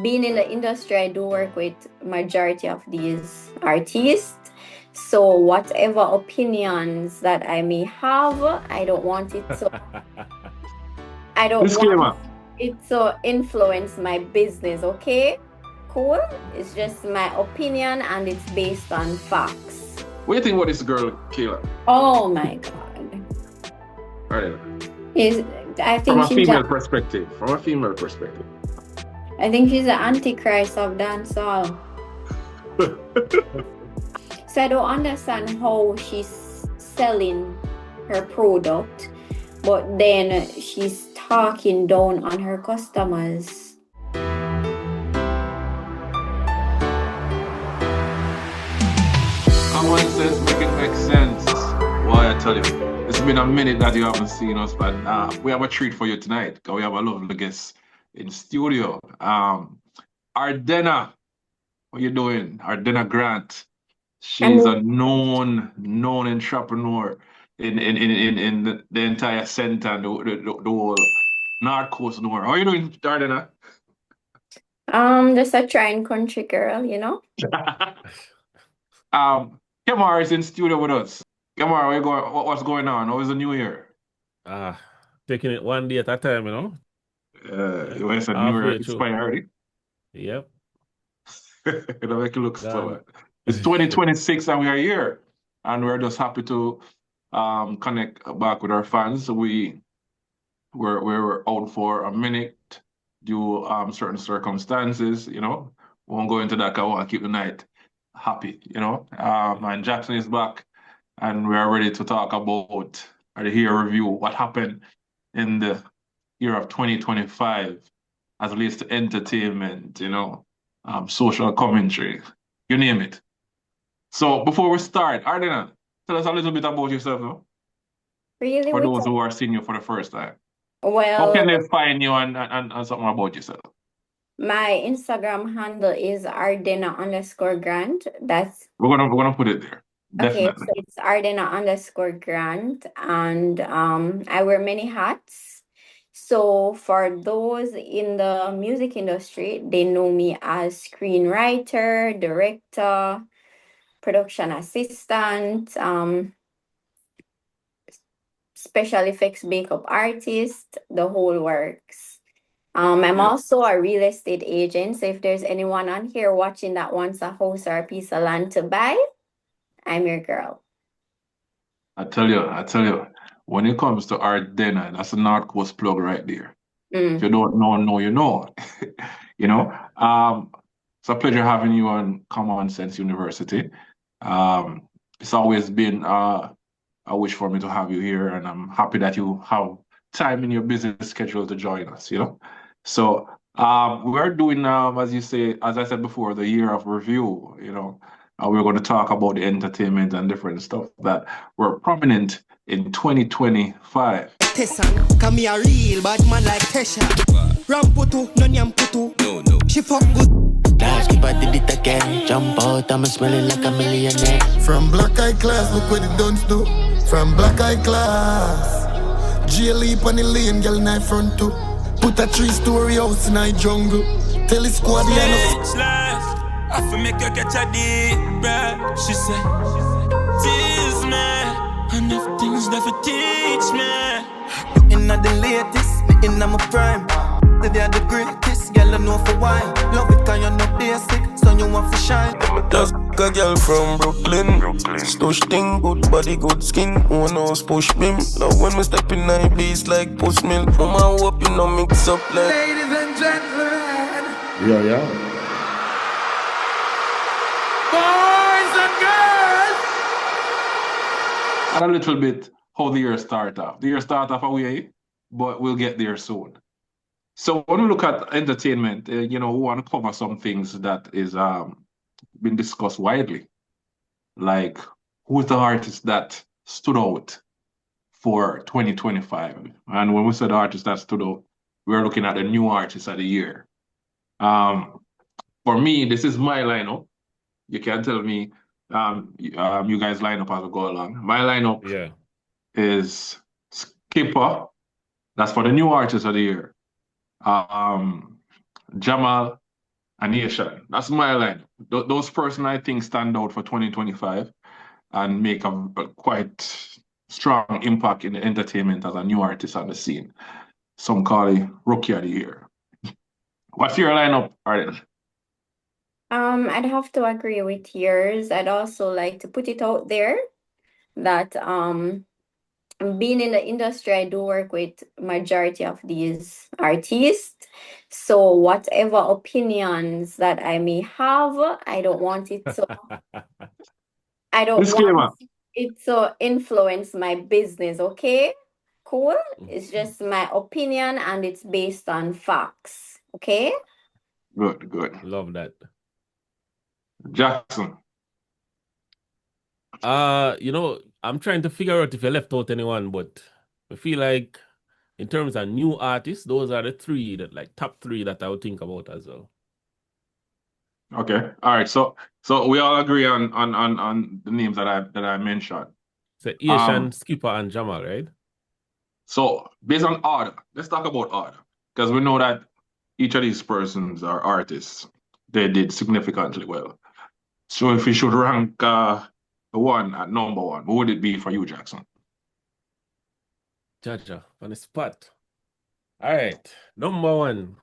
being in the industry, I do work with majority of these artists. So whatever opinions that I may have, I don't want it to I don't want Disclaimer. it to influence my business, okay? Cool? It's just my opinion and it's based on facts. What do you think about this girl, Kayla? Oh my god. All right. Is I From think a she's female perspective. From a female perspective. I think she's the antichrist of dancehall. So I don't understand how she's selling her product, but then she's talking down on her customers. Common sense make it make sense. Why I tell you, it's been a minute that you haven't seen us, but we have a treat for you tonight. Because we have a lovely guest in studio. Ardena, what you doing? Ardena Grant. She's a known entrepreneur in the entire center and the whole North Coast North. How are you doing, Ardena? Just a trying country girl, you know. Kemar is in studio with us. Kemar, where you going? What's going on? How is the new year? Taking it one day at a time, you know. You want to say new year expired already? Yep. It'll make it look slower. It's 2026 and we are here. And we're just happy to connect back with our fans. We were out for a minute due certain circumstances, you know. Won't go into that. I want to keep the night happy, you know. And Jackson is back, and we are ready to talk about or hear a review what happened in the year of 2025 as it relates to entertainment, you know, social commentary, you name it. So before we start, Ardena, tell us a little bit about yourself, no? Really? For those who are seeing you for the first time. Well, how can they find you and something about yourself? My Instagram handle is Ardena_Grant. That's we're gonna put it there. Okay, Definitely. so it's Ardena_Grant, and I wear many hats. So for those in the music industry, they know me as screenwriter, director, production assistant, special effects makeup artist, the whole works. I'm also a real estate agent. So if there's anyone on here watching that wants a house or a piece of land to buy, I'm your girl. I tell you, when it comes to Ardena, that's a North Coast plug right there. If you don't know, you know. You know? It's a pleasure having you on Common Sense University. It's always been a wish for me to have you here, and I'm happy that you have time in your busy schedule to join us, you know? So we're doing, as I said before, the year of review, you know. We're going to talk about the entertainment and different stuff that were prominent in 2025. Tessan, come here real bad man like Tesha. Ramputu, no nyamputu. No. She fuck good. Skippa did it again. Jump out, I'm smelling like a millionaire. From black eye class, look what it don't do. From black eye class. Jail leap on the lane, girl in front too. Put a 3-story house in a jungle. Tell the squad the end I feel make her catch a deep breath. She said, tease me. Enough things that for teach me. You inna the latest, me inna my prime. They are the greatest, girl I know for why. Love it cause you're not basic, so you want to shine. Just a girl from Brooklyn. Stush thing, good body, good skin. Who knows push him. Love when we step in my beast like push milk. Mama hope you know mix up like. Ladies and gentlemen. Yeah. Boys and girls. And a little bit how the year start off. The year start off away, but we'll get there soon. So when we look at entertainment, you know, we want to cover some things that is been discussed widely. Like, who's the artist that stood out for 2025? And when we said artist that stood out, we're looking at the new artist of the year. For me, this is my lineup. You can tell me you guys line up as we go along. My lineup is Skippa. That's for the new artist of the year. Jamal, and Ayetian. That's my line. Those person I think stand out for 2025 and make a quite strong impact in the entertainment as a new artist on the scene. Some call it Rookie of the Year. What's your lineup, Arden? I'd have to agree with yours. I'd also like to put it out there that being in the industry, I do work with majority of these artists. So whatever opinions that I may have, I don't want it to I don't Disclaimer. want it to influence my business, okay? Cool? It's just my opinion and it's based on facts, okay? Good, good. Love that. Jackson. I'm trying to figure out if you left out anyone, but I feel like in terms of new artists, those are the three that like top three that I would think about as well. Okay. All right. So we all agree on the names that I mentioned. So Ayetian, Skippa, and Jamal, right? So based on order, let's talk about order. Because we know that each of these persons are artists. They did significantly well. So if we should rank one at number one, what would it be for you, Jackson? Jaja, on the spot. All right, number one.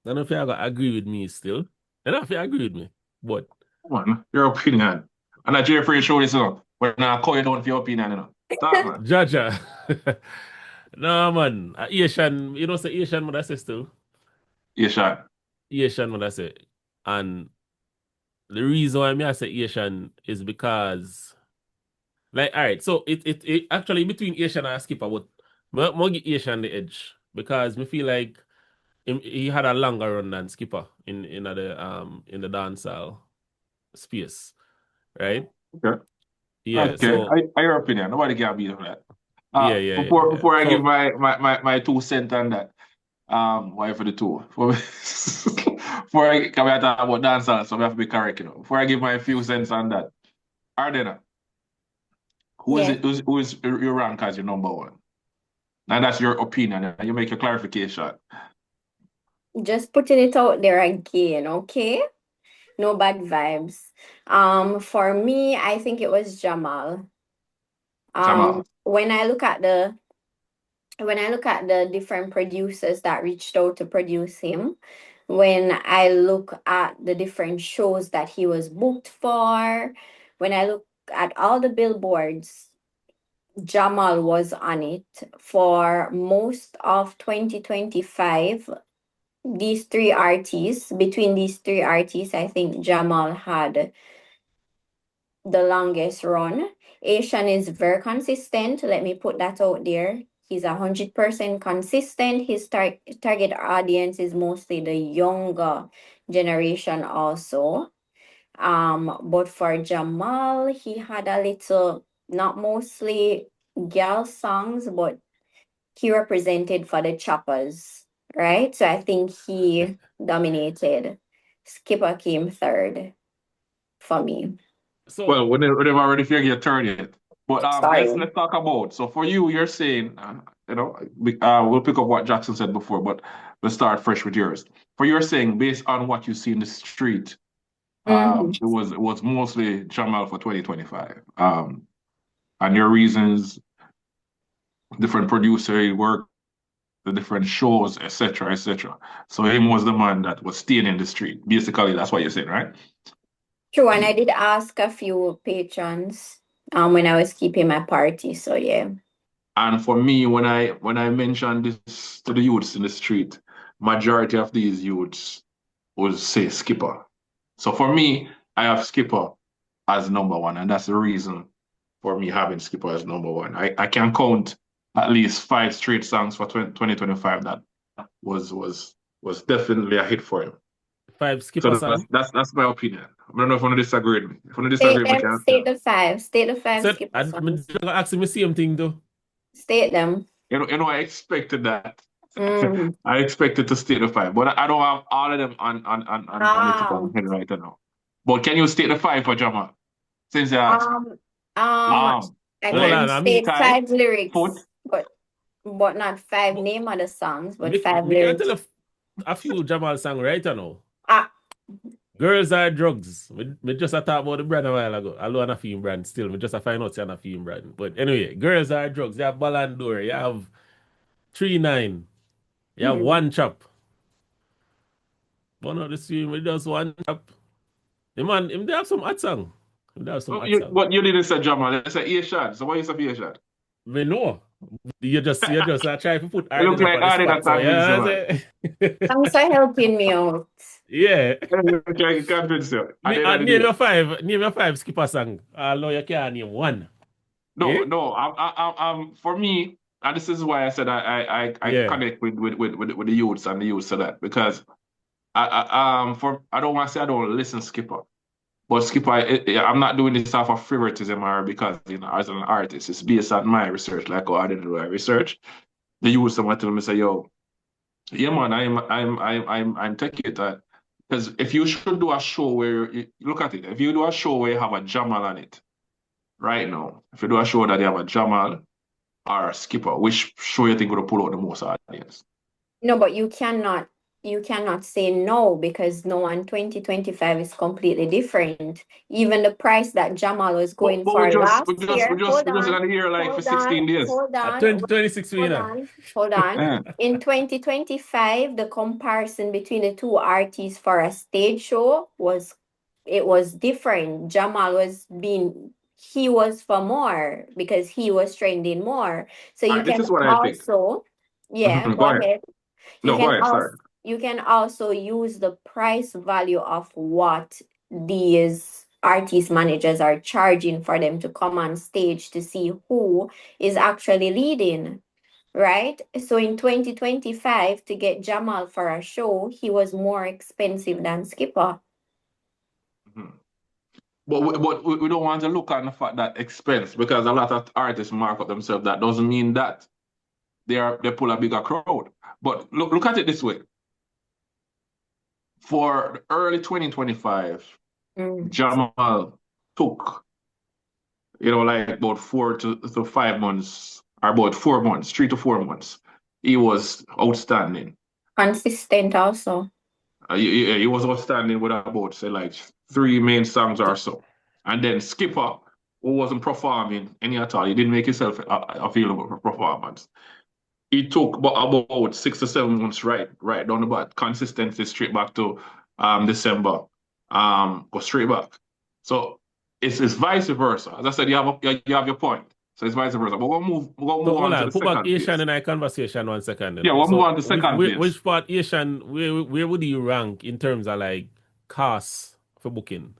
I don't know if you're gonna agree with me still. I don't know if you agree with me, but Come on, your opinion. And that Jeffrey show this up. But now call you down for your opinion, you know. Stop, man. Jaja. No, man. Ayetian, you know, say Ayetian, what I say still. Yeah, shot. Ayetian, what I say. And the reason why I say Ayetian is because, like, all right, so it actually between Ayetian and Skipper, but more give Ayetian the edge because me feel like he had a longer run than Skipper in the dancehall space, right? Okay. Yeah. Okay. So Your opinion. Nobody can beat that. yeah. Before I So, give my 2 cents on that, why for the two? Before I come here talk about dancehall, so we have to be correct, you know. Before I give my few cents on that, Ardena, who is Yes. it? Who is your rank as your number one? And that's your opinion, and you make your clarification. Just putting it out there again, okay? No bad vibes. For me, I think it was Jamal. Jamal. When I look at the different producers that reached out to produce him, when I look at the different shows that he was booked for, when I look at all the billboards, Jamal was on it for most of 2025. Between these three artists, I think Jamal had the longest run. Ayetian is very consistent. Let me put that out there. He's 100% consistent. His target audience is mostly the younger generation also. But for Jamal, he had a little, not mostly girl songs, but he represented for the choppers, right? So I think he dominated. Skipper came third for me. so Well, whenever already figure your turn yet. But Sorry. let's talk about. So for you, you're saying, we'll pick up what Jackson said before, but let's start fresh with yours. For your saying, based on what you see in the street, Mhm. it was mostly Jamal for 2025. And your reasons, different producer he worked, the different shows, etc., etc. So him was the man that was staying in the street. Basically, that's what you're saying, right? True, and I did ask a few patrons when I was keeping my party. So yeah. And for me, when I mentioned this to the youths in the street, majority of these youths would say Skipper. So for me, I have Skipper as number one, and that's the reason for me having Skipper as number one. I can count at least 5 straight songs for 2025 that was definitely a hit for him. 5 So Skipper song. that's my opinion. I don't know if you want to disagree with me. If you want to disagree with me, can State the five. State the five Said Skipper I'm songs. asking me same thing though. State them. I expected that. Mm. I expected to state the 5, but I don't have all of them on the tip of my head right now. But can you state the 5 for Jamal? Since you asked. I Hold can on, state tie, 5 lyrics, foot. but not 5 name of the songs, but me 5 can't lyrics. tell you a few Jamal songs right now. Ah, Girls Are Drugs. We just talked about the brand a while ago. I love an brand still. We just find out it's an brand. But anyway, Girls Are Drugs. You have Ballandor. You have 3-9. You have One Chop. One of the stream with just One Chop. The man, they have some hot song. They have some hot song. But you didn't say Jamal. You said Ayetian. So why you say Ayetian? We know. You just try to put You look like Artiste that time. thanks for helping me out. Yeah. I'm trying to convince you. Name your five Skippa song. No, you can't name one. No, Yeah? no. For me, and this is why I said I connect with the youths and the youths to that, because I don't want to say I don't listen Skippa, but Skippa, I'm not doing this off of favoritism or because as an artist, it's based on my research, like how I did my research. The youths want to tell me say, yo, yeah man, I'm taking it because if you should do a show where look at it, if you do a show where you have a Jamal on it right now, if you do a show that you have a Jamal or a Skippa, which show you think would pull out the most audience? No, but you cannot say no, because no one 2025 is completely different. Even the price that Jamal was going for last year. We're just gonna hear like for 16 days. Hold on. 2026 Hold on. In 2025, the comparison between the two artists for a stage show was different. Jamal he was for more because he was trending more. So you this can is what I think. also, yeah, go ahead. No, go ahead, sorry. You can also use the price value of what these artist managers are charging for them to come on stage to see who is actually leading, right? So in 2025, to get Jamal for a show, he was more expensive than Skippa. But we don't want to look at the fact that expense, because a lot of artists mark up themselves. That doesn't mean that they pull a bigger crowd. But look at it this way. For early 2025, Jamal took, like about 4 to 5 months, or about 4 months, 3 to 4 months. He was outstanding. Consistent also. He was outstanding with about, say, like 3 main songs or so. And then Skippa, who wasn't performing any at all, he didn't make himself available for performance. He took about 6 to 7 months right down the back, consistency straight back to December, go straight back. So it's vice versa. As I said, you have your point. So it's vice versa. But we'll move on to the put second back Ayetian in our conversation 1 second. Yeah, we'll move on to the second piece. Which part Ayetian, where would you rank in terms of like costs for booking?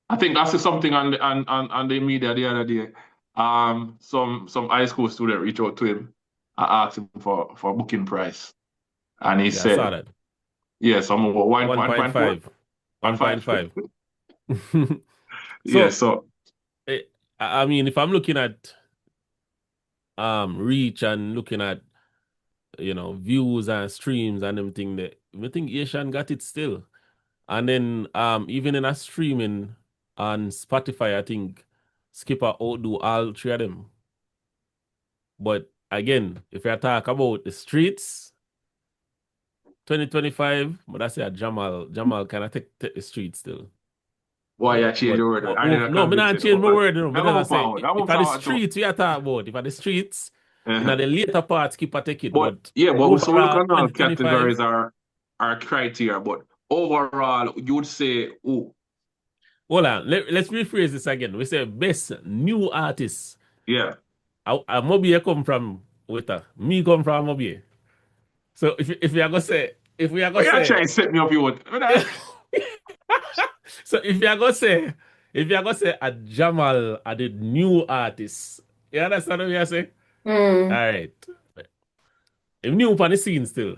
I think I saw something on the media the other day. Some high school student reached out to him. I asked him for booking price, and he said, I saw that. Yeah, some 1.5. 1.5. Yeah, so I mean, if I'm looking at reach and looking at views and streams and everything, I think Ayetian got it still. And then even in a streaming on Spotify, I think Skippa outdo all 3 of them. But again, if you talk about the streets, 2025, but that's Jamal kind of take the streets still. Why you change your word? No, I'm not change my word. No, but if the streets we are talking about, if the streets, in the later part, Skippa take it. But we look at all categories are criteria, but overall, you would say, oh. Hold on, let's rephrase this again. We say best new artist. Yeah. Mobile come from me come from Mobile. So if we are gonna say, you're trying to set me up, you would. So if you are gonna say a Jamal are the new artist, you understand what I say? All right. If new on the scene still.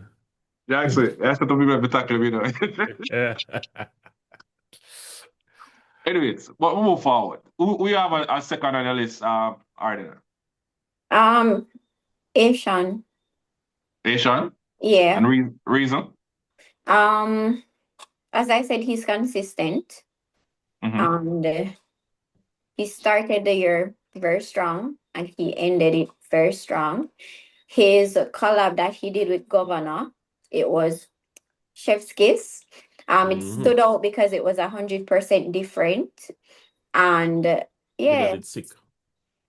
Yeah, actually, that's what we be talking about. Anyways, but we'll move forward. We have a second on the list, Arden. Ayetian. Ayetian? Yeah. And reason? As I said, he's consistent. And he started the year very strong and he ended it very strong. His collab that he did with Governor it was Chef's Kiss. It Mhm. stood out because it was 100% different, and Video yeah, did sick.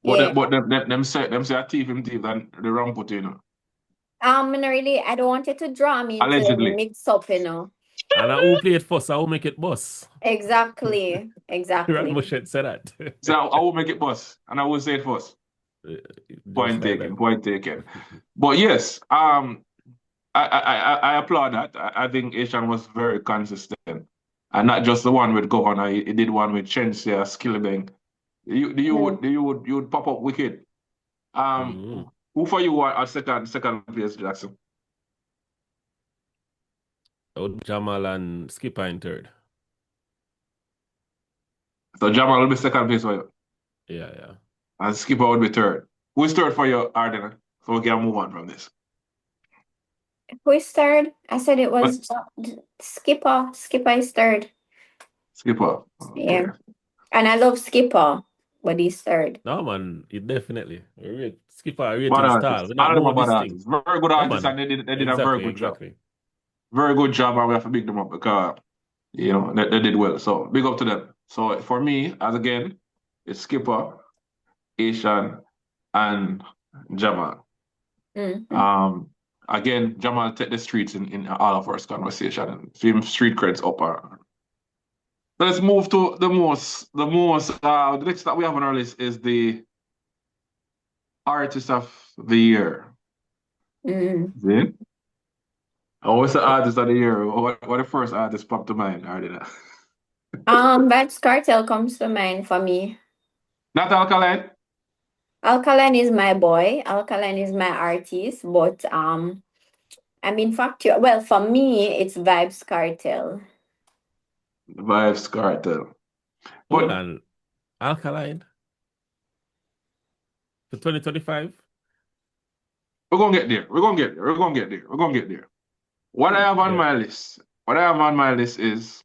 yeah. But them say a thief him thief than the wrong put, you know. No, really, I don't want you to draw me into any Allegedly. mix up, you know. And who play it first, I will make it boss. Exactly, Rat exactly. Moshet said that. So I will make it bust, and I will say it first. Just like that. Point taken. But yes, I applaud that. I think Ayetian was very consistent, and not just the one with Governor. He did one with Shenseea, Skillbank. You would pop up wicked. Who for you are second place, Jackson? Jamal and Skippa in third. So Jamal will be second place for you. Yeah. And Skipper would be third. Who's third for you, Arden? So we can move on from this. Who is third? I said it was Skipper. Skipper is third. Skipper. Okay. Yeah. And I love Skipper, but he's third. No, man, it definitely. Skipper rating Bad star. artist. We're not All of them know are bad this artists. thing. Very good Yeah, artists, man. and they did a very good job. Exactly. Very good job, and we have to big them up because they did well. So big up to them. So for me, as again, it's Skipper, Ayetian, and Jamal. Again, Jamal take the streets in all of our conversation and film street creds up. Let's move to the next that we have on our list is the Artist of the Year. See? What's the Artist of the Year? What the first artist popped to mind? Vybz Kartel comes to mind for me. Not Alkaline? Alkaline is my boy. Alkaline is my artist, but well, for me, it's Vybz Kartel. Vybz Kartel. Hold on. Alkaline? For 2025? We're gonna get there. What I have on my list is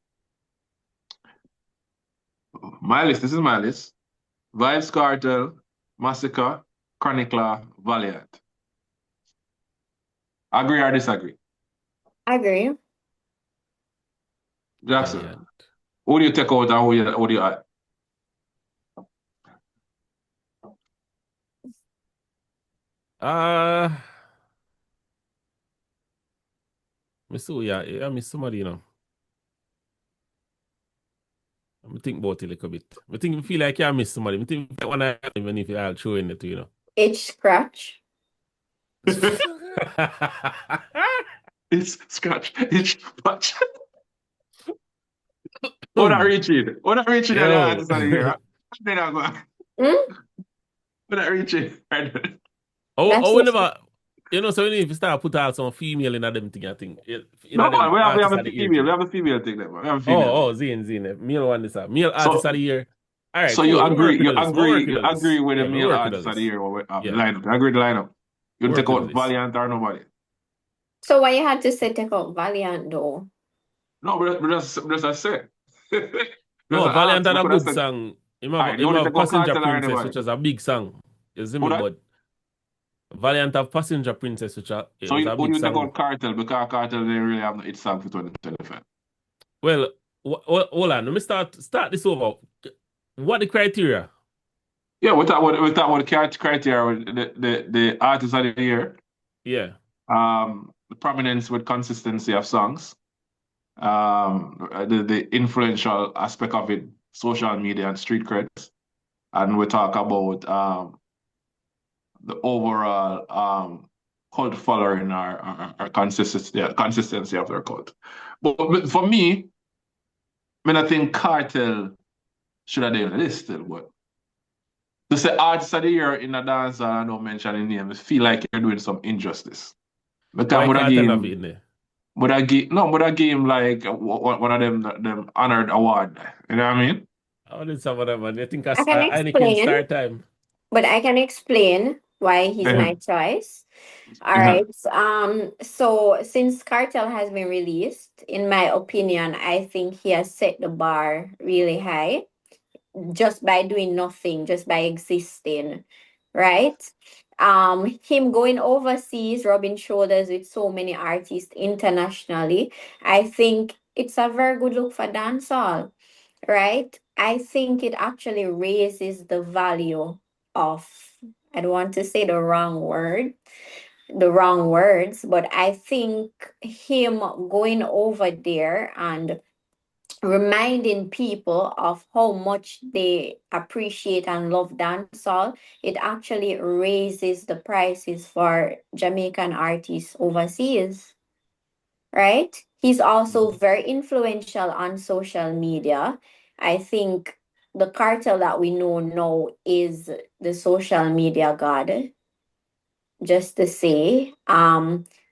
this is my list. Vybz Kartel, Masicka, Chronicler, Valiant. Agree or disagree? Agree. Jackson, Valiant. who do you take out and who do you add? I miss somebody, you know. I think about it a little bit. I feel like I miss somebody. I think when I even if I'll show in it, you know. It's Scratch. It's Scratch. It's Scratch. What not reaching? What not reaching the artist of the year? What not reaching? Whenever, so if you start put out some female in them thing, I think. No, man, we have a female. We have a female thing there, man. We have a female. Zine. Male one this up. Male artist of the year. All right. So cool. you agree with the Yeah, male artist of the year lineup. You agree with the lineup. You take out Valiant or nobody. So why you had to say take out Valiant though? No, but just I say. No, Valiant had a good song. You have Passenger Princess, which is a big song. You see me, but Valiant have Passenger Princess, which is a big song. So you take out Kartel because Kartel didn't really have no hit song for 2025. Well, hold on. Let me start this over. What the criteria? Yeah, we talk about the criteria, the artist of the year. Yeah. The prominence with consistency of songs. The influential aspect of it, social media and street creds. And we talk about the overall cult following our consistency of their cult. But for me, I think Kartel should have done this still, but to say artist of the year in a dance I don't mention any name, I feel like you're doing some injustice. Because I game like one of them honored award. You know what I mean? I did some of them, man. I think I can can start time. But I can explain why he's my choice. All right. So since Kartel has been released, in my opinion, I think he has set the bar really high just by doing nothing, just by existing, right? him going overseas, rubbing shoulders with so many artists internationally, I think it's a very good look for dancehall, right? I think it actually raises the value of, I don't want to say the wrong words, but I think him going over there and reminding people of how much they appreciate and love dancehall, it actually raises the prices for Jamaican artists overseas, right? He's also very influential on social media. I think the cartel that we know now is the social media god, just to say.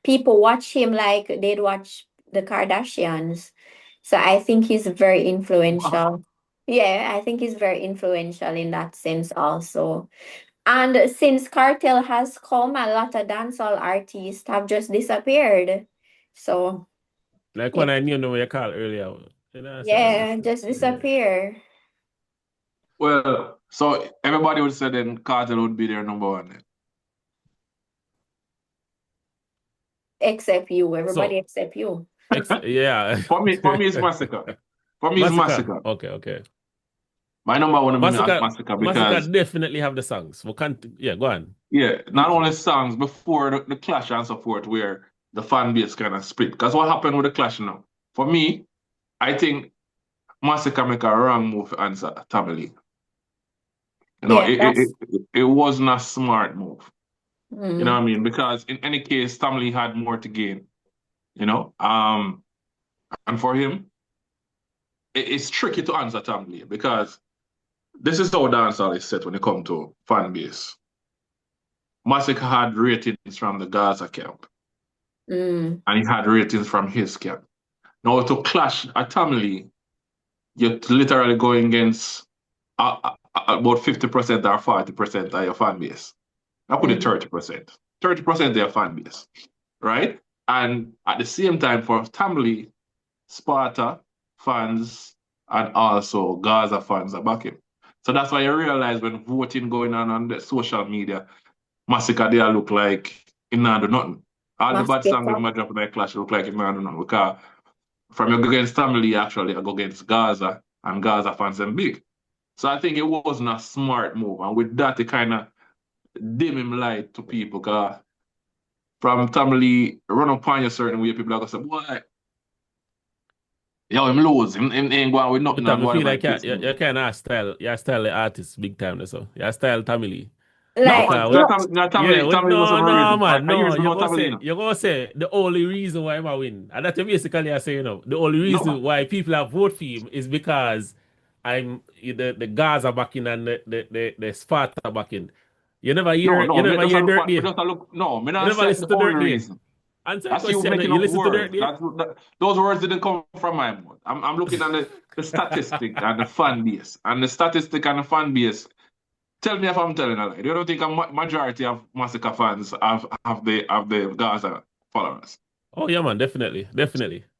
People watch him like they'd watch the Kardashians. So I think he's very influential. Yeah, I think he's very influential in that sense also. And since Cartel has come, a lot of dancehall artists have just disappeared. So Like yeah, when I knew what you called earlier. You know, yeah, just disappear. Well, so everybody would say then Cartel would be their number one then. Except you, everybody So, except you. yeah. For me, it's Masicka. For me, it's Masicka. Okay. My number one is Masicka Masicka because definitely have the songs. We can't. Yeah, go on. yeah, not only songs before the clash and so forth, where the fan base kind of split. Because what happened with the clash now? For me, I think Masicka make a wrong move to answer Tamale. You know, Yeah, that's it wasn't a smart move. You know mm, what I mean? Because in any case, Tamale had more to gain. You know, and for him, it's tricky to answer Tamale because this is how dancehall is set when it comes to fan base. Masicka had ratings from the Gaza camp, mm, and he had ratings from his camp. Now to clash a Tamale, you're literally going against about 50% or 40% of your fan base. I put it mm, 30%. 30% of your fan base, right? And at the same time, for Tamale, Sparta fans and also Gaza fans are backing. So that's why you realize when voting going on the social media, Masicka there look like it not do nothing. All the bad songs Masicka. in my drop like Clash look like it not do nothing. Because from you go against Tamale, actually, I go against Gaza, and Gaza fans them big. So I think it wasn't a smart move. And with that, it kind of dim him light to people. Because from Tamale, run up on you a certain way, people are going to say, boy, yo, him lose. Him ain't going with nothing But and I feel whatever like the case may you be. kind of style, you style the artist big time, so you style Tamale. No, Like, man, Because no, yeah, Tamale was no, never no, reason. man, I no. use me no Tamale, you know. You're gonna say the only reason why I win, and that's basically I say, the only No, reason why people have voted for him is because the Gaza backing and the Sparta backing. You me never just a hear look Dirt for, me Day. just a look. No, me You not never say listen the to only Dirt Day. reason. Answer the That's you question. making You up listen to words. Dirt Day? Those words didn't come from my mouth. I'm looking at the statistic and the fan base. And the statistic and the fan base. Tell me if I'm telling a lie. You don't think a majority of Masicka fans have the Gaza followers? Oh yeah, man, definitely.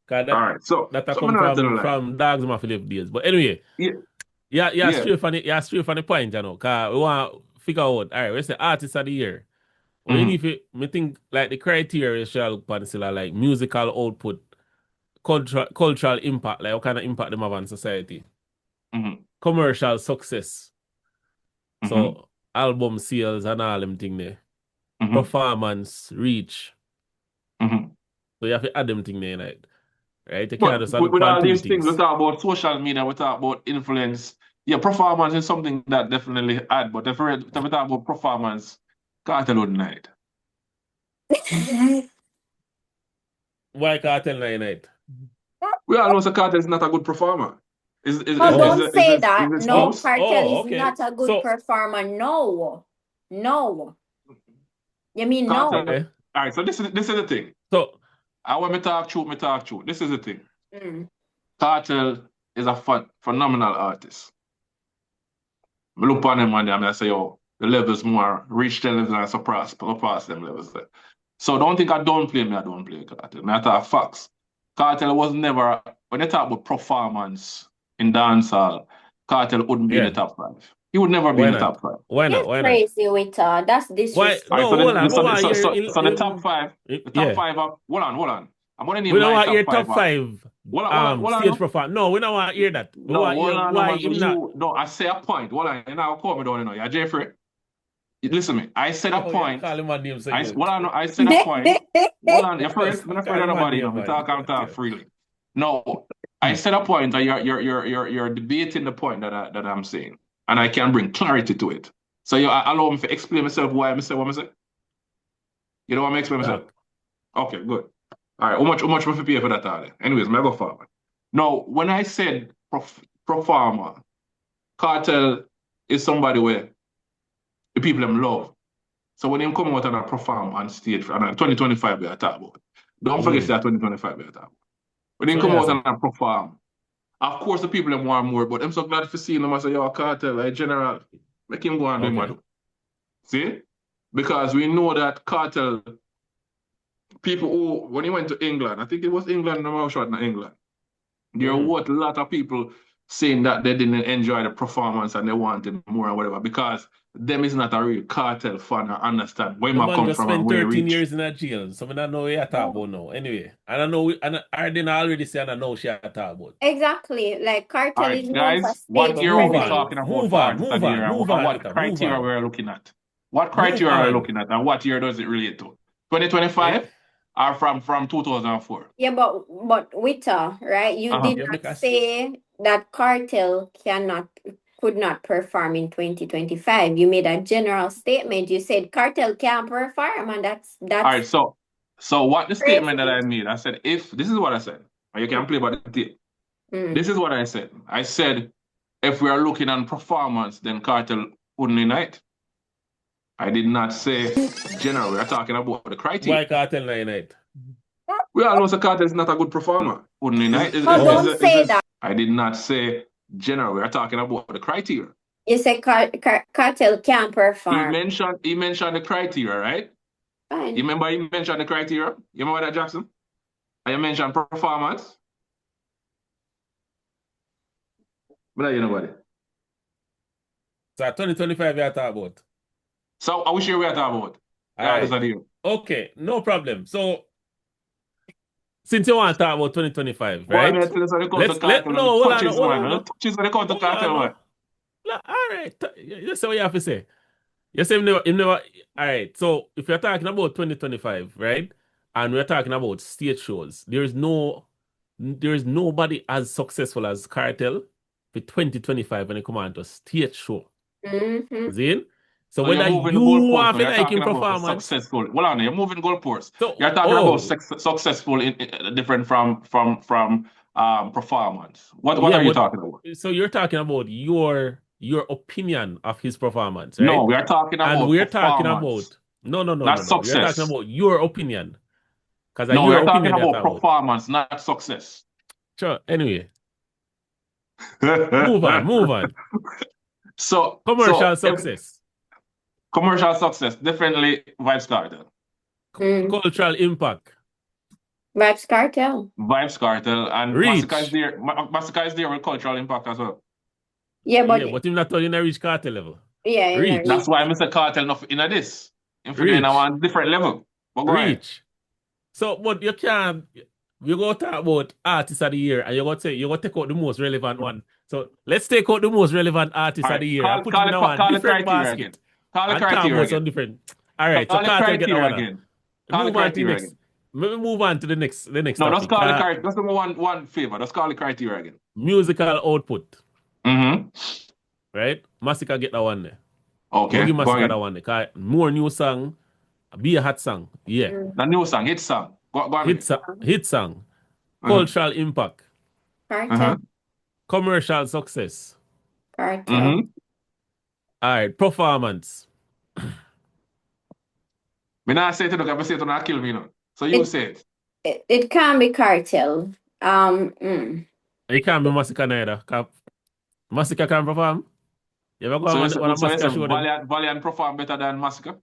Cause All right. So that me come not telling a lie. from Dogs My Philip days. But anyway. Yeah, Yeah, yeah. straight from the point, Cause we want to figure out, all right, what's the artist of the year? Well, you Mm-hmm, need to, me think, like, the criteria shall look upon still are like musical output, cultural impact, like what kind of impact them have on society, mm-hmm, commercial success, mm-hmm, so album sales and all them thing there, mm-hmm, performance, reach, mm-hmm. so you have to add them thing there, like, right? You can't But just look with upon all two these things, we things. talk about social media, we talk about influence. Yeah, performance is something that definitely add, but if we talk about performance, Cartel would night. Why Cartel Night? We all know the Cartel is not a good performer. no, don't Oh, say that. Is No, smooth? Cartel is okay. not a good So, performer. No. No. You mean Cartel. no? okay. All right, so this is the thing. So, I want me talk true. This is the thing. Mm. Cartel is a phenomenal artist. I look on him and I say, oh, the levels more reach the levels and surpass them levels there. So don't think I don't play Cartel. I talk facts. Cartel was never, when you talk about performance in dancehall, Cartel wouldn't be in the yeah. top five. He would never be Why in the not? top 5. Why You're not? Why not? crazy with that's Why? disrespect. All right, No, so hold on. the, I want to hear so the top 5, the top yeah. 5 of hold on. I'm gonna name We don't my want top your 5 top 5 hold on. stage perform. No, we don't want to hear that. We No, want to hold hear on, why man. him not. No, I say a point. Hold on, and I'll call me down, you know. Yeah, Jeffrey. Listen to me. I said a Yo, you point. call him a name, so I you. hold on, I said a point. Hold on, you're afraid? I'm not afraid Call of him a nobody, you know. name, We man. talk freely. No, I said a point that you're debating the point that I'm saying, and I can bring clarity to it. So you allow me to explain myself why I say what I say. You know what I explain myself? Okay, good. All right, how much must I pay for that? Anyways, I go forward. Now, when I said performer, Cartel is somebody where the people them love. So when him come out and perform on stage, and 2025 we are talking about. Don't forget that 2025 we are talking about. When him come out and perform, of course the people them want more, but I'm so glad to see him. I say, yo, Cartel, like general, make him go and do what do. See? Because we know that Cartel, people who, when he went to England, I think it was England, no matter what, not England, there were a lot of people saying that they didn't enjoy the performance and they wanted more or whatever, because them is not a real Cartel fan or understand where The I man come just from and spent where he 13 reach. years in a jail, so I don't know what you're talking about now. Anyway, and I know, and I didn't already say, and I know what you're talking about. Exactly. Like All Cartel is right, known for guys, what stage So year are move we on, presence. talking about move for on, Artist of move the on, Year, and move on, what Peter, move criteria on, we're looking at? What move criteria are we on. looking at, and what year does it relate to? 2025 or from 2004? Yeah, but Wita, right? You did Yeah, not because say that Cartel could not perform in 2025. You made a general statement. You said Cartel can't perform, and All that's right, so what the statement that crazy. I made, I said, if this is what I said, and you can play by the tape. Mm. This is what I said. I said, if we are looking on performance, then Cartel wouldn't unite. I did not say general. We are talking about the criteria. why Cartel night? We all know the Cartel is not a good performer. Wouldn't unite. Oh, don't say that. I did not say general. We are talking about the criteria. You said Cartel can't He perform. mentioned the criteria, right? Fine. You remember he mentioned the criteria? You remember that, Jackson? And you mentioned performance. But you know what? So 2025 you're talking about. So I wish you were talking about. Right. Okay, no problem. So since you want to talk about 2025, right? Hold on. Touches when they come to Cartel, what? All right. You say what you have to say. You say you never. All right. So if you're talking about 2025, right, and we're talking about stage shows, there is nobody as successful as Cartel for 2025 when it comes on to stage show. Mm-hmm. See? So So whether you have to like in performance, successful. Well, on you're moving goalposts. So, you're talking about successful in different from performance. What are you talking about? So you're talking about your opinion of his performance, right? No, we are talking about and we're talking about no. Success. We're talking about your opinion. Because no, we're talking about performance, not success. Sure. Anyway, move on. So commercial success. Commercial success, definitely Vybz Kartel. Cultural impact. Vybz Kartel. Vybz Kartel and Reach. Masicka is there with cultural impact as well. Yeah, but him not in a Reach Kartel level. Yeah, Reach. That's why Mr. Kartel not in this. In a different level. But go ahead. So, but you can't. You go talk about Artist of the Year, and you go take out the most relevant one. So let's take out the most relevant Artist of the Year and put it in a different basket. Call the criteria again. Different. All right, so Cartel get that one again. Move on to the next. Maybe move on to the next topic. Let's call the criteria. Let's do one favor. Let's call the criteria again. Musical output. Mm-hmm. Right? Masicka get that one there. Okay. Give Masicka that one there. Cause more new song, be a hot song. Yeah. The new song, hit song. Hit song. Cultural impact. Commercial success. Cartel. All right, performance. Me not say it to the guy, say it to not kill me, no. So you say it. It can't be Cartel. It can't be Masicka neither. Masicka can perform. You ever go on Masicka show Valiant perform better than Masicka?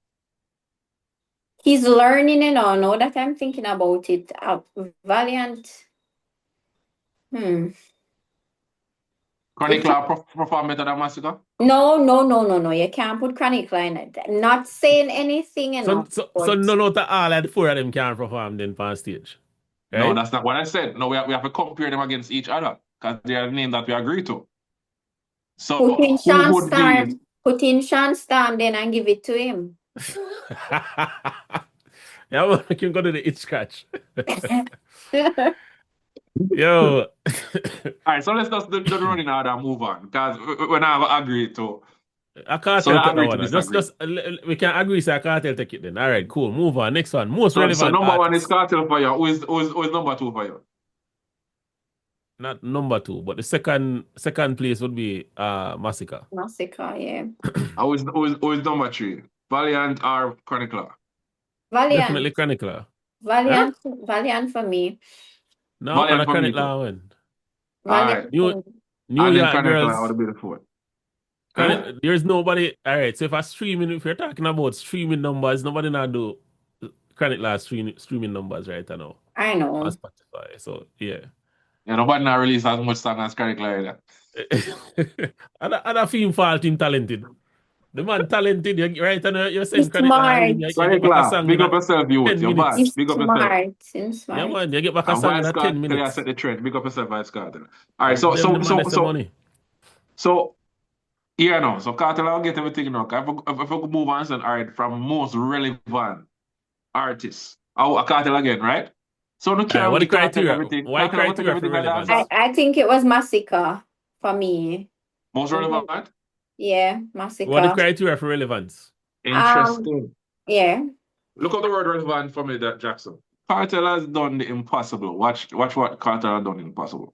He's learning, now that I'm thinking about it. Valiant. Chronic Law perform better than Masicka? No. You can't put Chronic Law in it. Not saying anything enough. So none of the all and four of them can perform then on stage. Right? No, that's not what I said. No, we have to compare them against each other because they are the name that we agree to. So Put in who would be? Put in Sean Stan then and give it to him. Yeah, well, I can go to the itch scratch. Yo. All right, so let's just do the running order and move on because when I agree to. I can't So tell I that agree to one. disagree. Just we can agree, so I can't tell take it then. All right, cool. Move on. Next one. Most relevant. So number one is artist. Kartel for you. Who is number two for you? Not number two, but the second place would be Masicka. Masicka, yeah. Who is number three? Valiant or Chronic Law? Valiant. Definitely Chronic Law. Valiant for me. No, Valiant man, a for Chronic me Law one. Valiant. New And then York Chronic Law girls. would be the fourth. There's nobody. All right, so if you're talking about streaming numbers, nobody now do Chronic Law streaming numbers right now I know. on Spotify. So yeah. Yeah, nobody now release as much song as Chronic Law either. and I feel fault him talented. The man talented, right? And you're saying He's Chronic Law, smart. you get Chronic back a Law, song big in up yourself, youth. 10 You're minutes. bad. Big up yourself. He's smart. Yeah, man, you get back a And song in Vybz 10 Kartel, you minutes. set the trend. Big up yourself, Vybz Kartel. All right, so money. yeah, no. So Kartel, I'll get everything now. If I could move on, all right, from most relevant artists. Kartel again, right? So no care what the Kartel criteria? everything. Why Kartel, criteria for everything relevance? I think it was Masicka for me. Most relevant? Yeah, What the Masicka. criteria for relevance? Interesting. Yeah. Look up the word relevant for me, that Jackson. Kartel has done the impossible. Watch what Kartel has done impossible.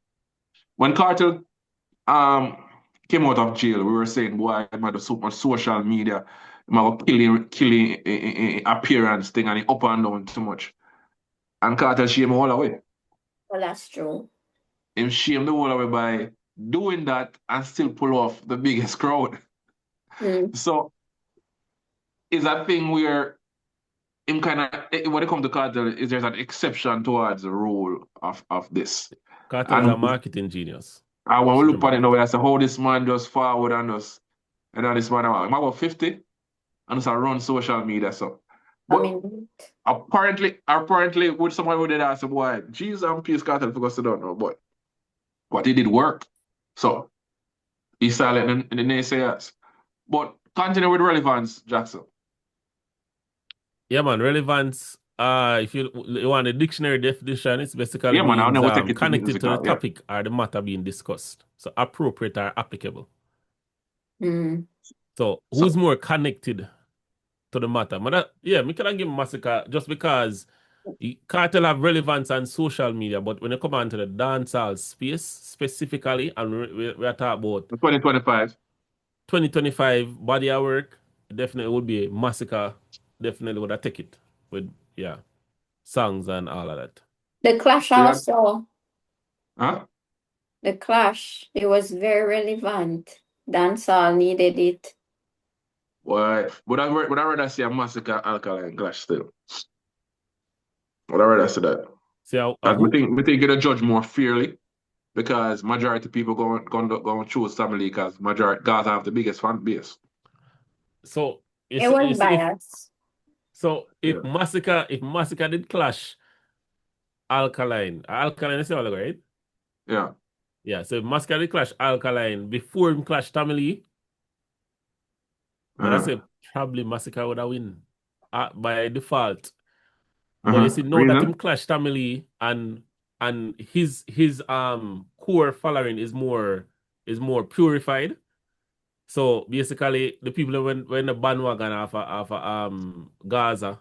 When Kartel came out of jail, we were saying, boy, he might have so much social media, he might have killing appearance thing, and he up and down too much. And Kartel shame all away. Well, that's true. Him shame the whole away by doing that and still pull off the biggest crowd. So is that thing where him kind of, when it comes to Kartel, is there's an exception towards the rule of this. Kartel is a marketing genius. And when we look at it now, I say, how this man just forward and us, and then this man, I'm about 50, and just run social media. So, but apparently, with someone who did ask him, boy, Jesus and peace Kartel because they don't know, but it did work. So, he's silent in the naysayers. But continue with relevance, Jackson. Yeah, man, relevance. If you want a dictionary definition, it's basically connected to the topic or the matter being discussed. So appropriate or applicable. So who's more connected to the matter? Me can give Masicka just because Kartel have relevance on social media, but when you come on to the dancehall space specifically, and we are talking about 2025 body of work, definitely would be Masicka. Definitely would have take it with songs and all of that. The Clash also. Huh? The Clash. It was very relevant. Dancehall needed it. Why? But I rather see a Masicka Alkaline clash still. But I rather see that. We think you judge more fairly because majority of people going choose family because majority guys have the biggest fan base. So it was biased. So if Masicka did clash Alkaline is all right? Yeah. Yeah, so if Masicka did clash Alkaline before him clash Tamale, I say probably Masicka would have win by default. But you see, now that him clash Tamale and his core following is more purified. So basically, the people when the bandwagon of Gaza,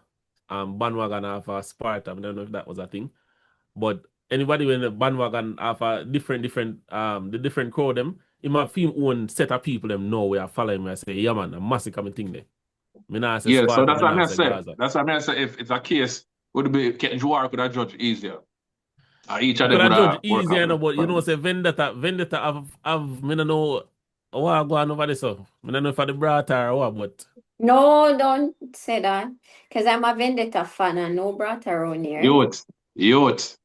bandwagon of Sparta, I don't know if that was a thing, but anybody when the bandwagon of a the different crowd them, it might feel own set of people them know we are following me. I say, yeah man, a Masicka thing there. Yeah, Sparta, so that's what I say. That's what I say. If it's a case, would be Juar could have judged easier. Each of them could have judged easier, but you know, say Vendetta have me don't know. Oh, I go on over this. I don't know if I the brat or what, but no, don't say that. Because I'm a Vendetta fan and no brat around here. Youth.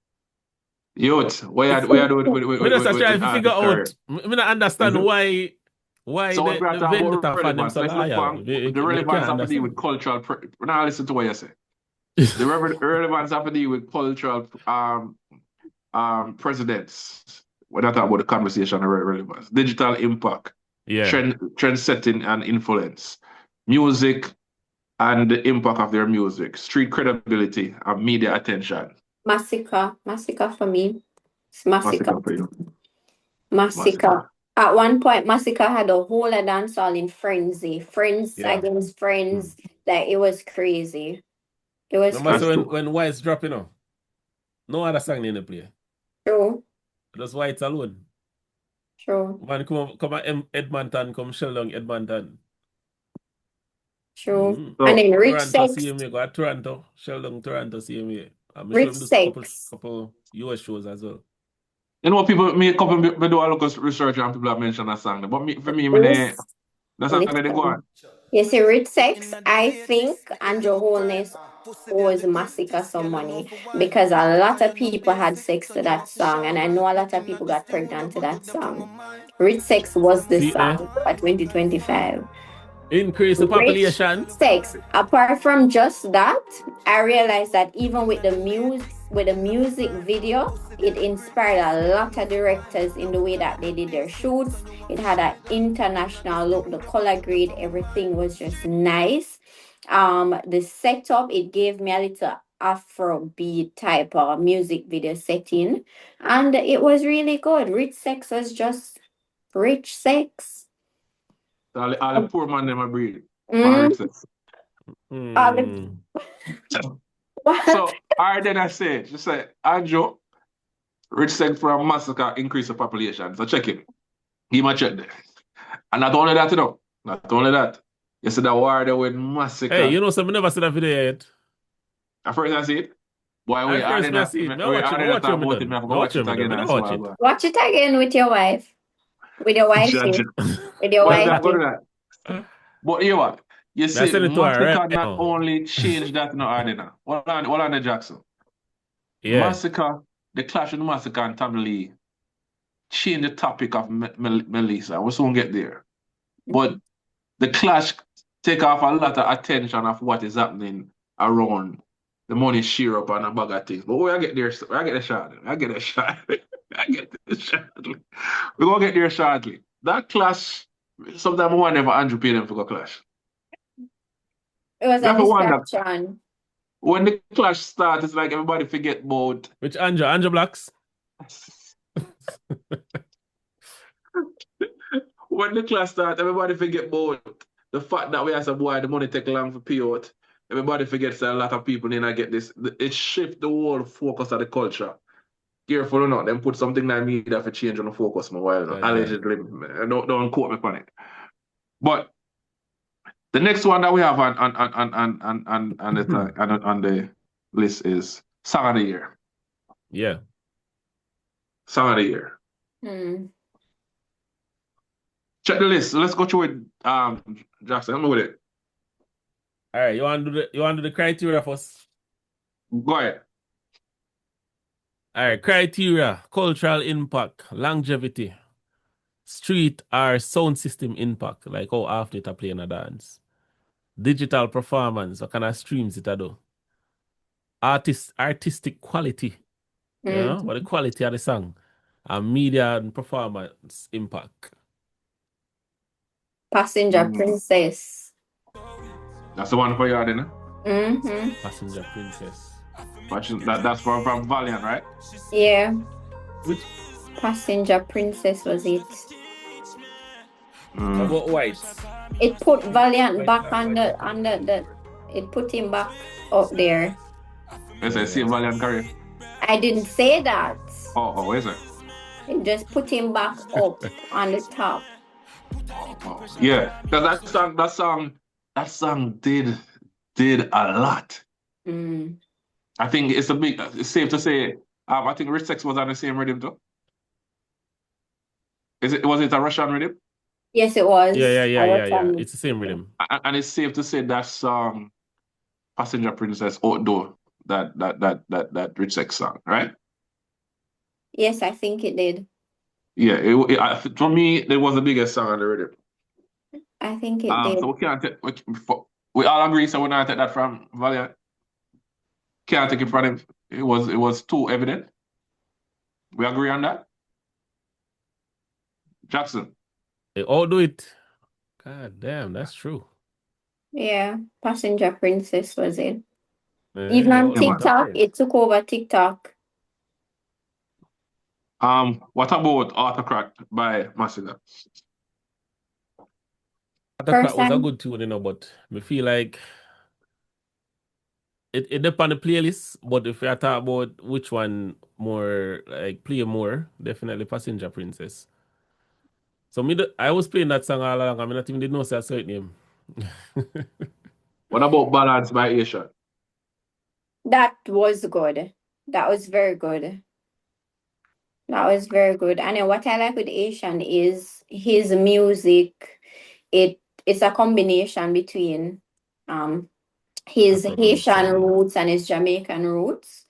Youth, what you do We just with try the to figure artist career? out. Me not understand why So what we are the talking vendor about fan them relevance, so let's look loyal. for the Me relevance can't have to deal with understand. cultural. Now listen to what you say. The relevance have to deal with cultural presidents. We're not talking about the conversation of relevance. Digital impact, Yeah. trend setting and influence, music and the impact of their music, street credibility and media attention. Masicka for me. It's Masicka for Masicka. you. Masicka. At one point, Masicka had a whole dancehall in frenzy. Friends Yeah. against friends. Like, it was crazy. It was Remember crazy. so when White's drop, you know, no other song in the play. True. Just White alone. True. Man come Edmonton, come Sheldon, Edmonton. True. So- And then Rich Toronto, Sex. CMA, go to Toronto, Sheldon, Toronto, CMA. I'm sure Rich him do Sex. couple US shows as well. You know, people, me do a lot of research and people have mentioned that song. But for me, that's how they go on. You see, Rich Sex, I think Andrew Holness owes Masicka some money because a lot of people had sex to that song, and I know a lot of people got pregnant to that song. Rich Sex was the See, song for 2025. Increase the population. Rich Sex. Apart from just that, I realized that even with the music video, it inspired a lot of directors in the way that they did their shoots. It had an international look, the color grade, everything was just nice. The setup, it gave me a little Afrobeat type of music video setting, and it was really good. Rich Sex was just Rich Sex. All the poor man them a breed. Mm. So, then I say, just say, Andrew, Rich Sex from Masicka increase the population. So check him. Give him a check there. And not only that, you know. Not only that. You see the war there with Masicka. Hey, you know, so I never seen that video yet. At first I see it. Boy, wait, At first I see it. Watch it again with your wife. With your wife, with your wife. But you know what? You see, Masicka right not only changed that in Ardena. What on the Jackson? Yeah. Masicka, the clash with Masicka and Tommy Lee changed the topic of Melissa. We soon get there. But the clash take off a lot of attention of what is happening around the money sheer up and a bag of things. But I get there, I get the shot. We're going to get there shortly. That clash, sometimes I wonder if Andrew paid them for the clash. It was a distraction. When the clash starts, it's like everybody forget about... Which Andrew? Andrew Blacks? When the clash starts, everybody forget about the fact that we as a boy, the money take long for pay out. Everybody forgets that a lot of people need to get this. It shifts the whole focus of the culture. Careful or not, then put something like media for change on the focus for a while. Okay. Allegedly. Don't quote me on it. But the next one that we have on the list is Song of the Year. Yeah. Song of the Year. Check the list. Let's go through it. Jackson, help me with it. All right, you want to do the criteria first? Go ahead. All right, criteria: cultural impact, longevity, street or sound system impact, like how often it play in a dance, digital performance, what kind of streams it do, artistic quality, you know, what the quality of the song, and media and performance impact. Passenger Princess. That's the one for you, Adina? Passenger Princess. That's from Valiant, right? Yeah. Which? Passenger Princess was it. About White. It put Valiant back on the it put him back up there. Is it see Valiant career? I didn't say that. Oh, is it? It just put him back up on the top. Yeah, because that song did a lot. I think it's safe to say, I think Rich Sex was on the same rhythm too. Was it a Russian rhythm? Yes, it was. Yeah. It's the same rhythm. And it's safe to say that song, Passenger Princess, outdo that Rich Sex song, right? Yes, I think it did. Yeah, for me, it was the biggest song on the radio. I think it did. So we can't take, we all agree, so we're not take that from Valiant. Can't take it from him. It was too evident. We agree on that. Jackson. They all do it. God damn, that's true. Yeah, Passenger Princess was it. Yeah, Even they on all do it TikTok, first. it took over TikTok. What about Autocrat by Masicka? Autocrat First was a time, good tune, you know, but me feel like it depends on the playlist. But if you talk about which one more like play more, definitely Passenger Princess. So I was playing that song all along. I mean, not even did know say a certain name. What about Balance by Ayetian? that was good. That was very good. That was very good. And then what I like with Asian is his music. It's a combination between his Haitian roots and his Jamaican roots,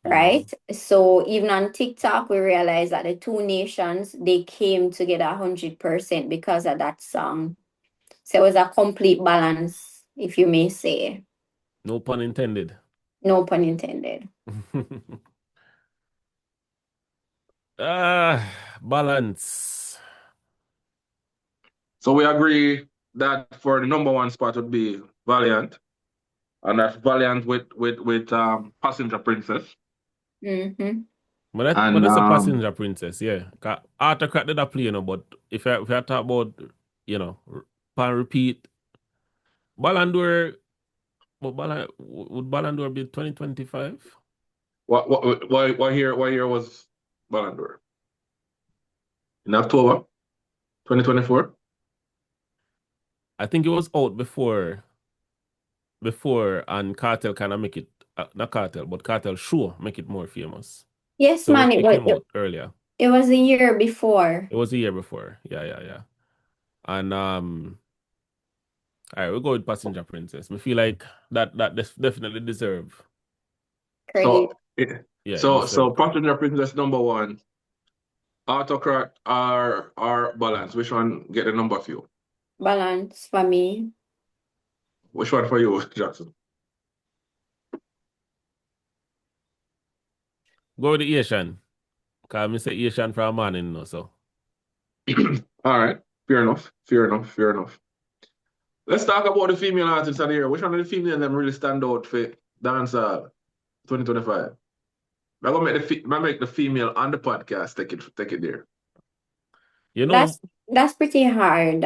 right? So even on TikTok, we realized that the two nations they came together 100% because of that song. So it was a complete balance, if you may say. No pun intended. No pun intended. Balance. So we agree that for the number one spot would be Valiant, and that's Valiant with Passenger Princess. Mm-hmm. But that's a Passenger Princess, yeah. Autocrat did that play, you know, but if I talk about, you know, pan repeat, Ballon d'Or, would Ballon d'Or be 2025? What year was Ballon d'Or? In October 2024? I think it was out before and Kartel kind of make it, not Kartel, but Kartel sure make it more famous. Yes, So man, it came out earlier. it was a year before. It was a year before. Yeah. And all right, we'll go with Passenger Princess. I feel like that definitely deserve. Credit. So Passenger Princess number one, Autocrat or Balance. Which one get the number for you? Balance for me. Which one for you, Jackson? Go with the Asian. Because I say Asian for a man in now, so. All right. Fair enough. Let's talk about the female artists of the year. Which one of the female them really stand out for Dancehall 2025? I'm gonna make the female on the podcast take it there. You know, that's pretty hard.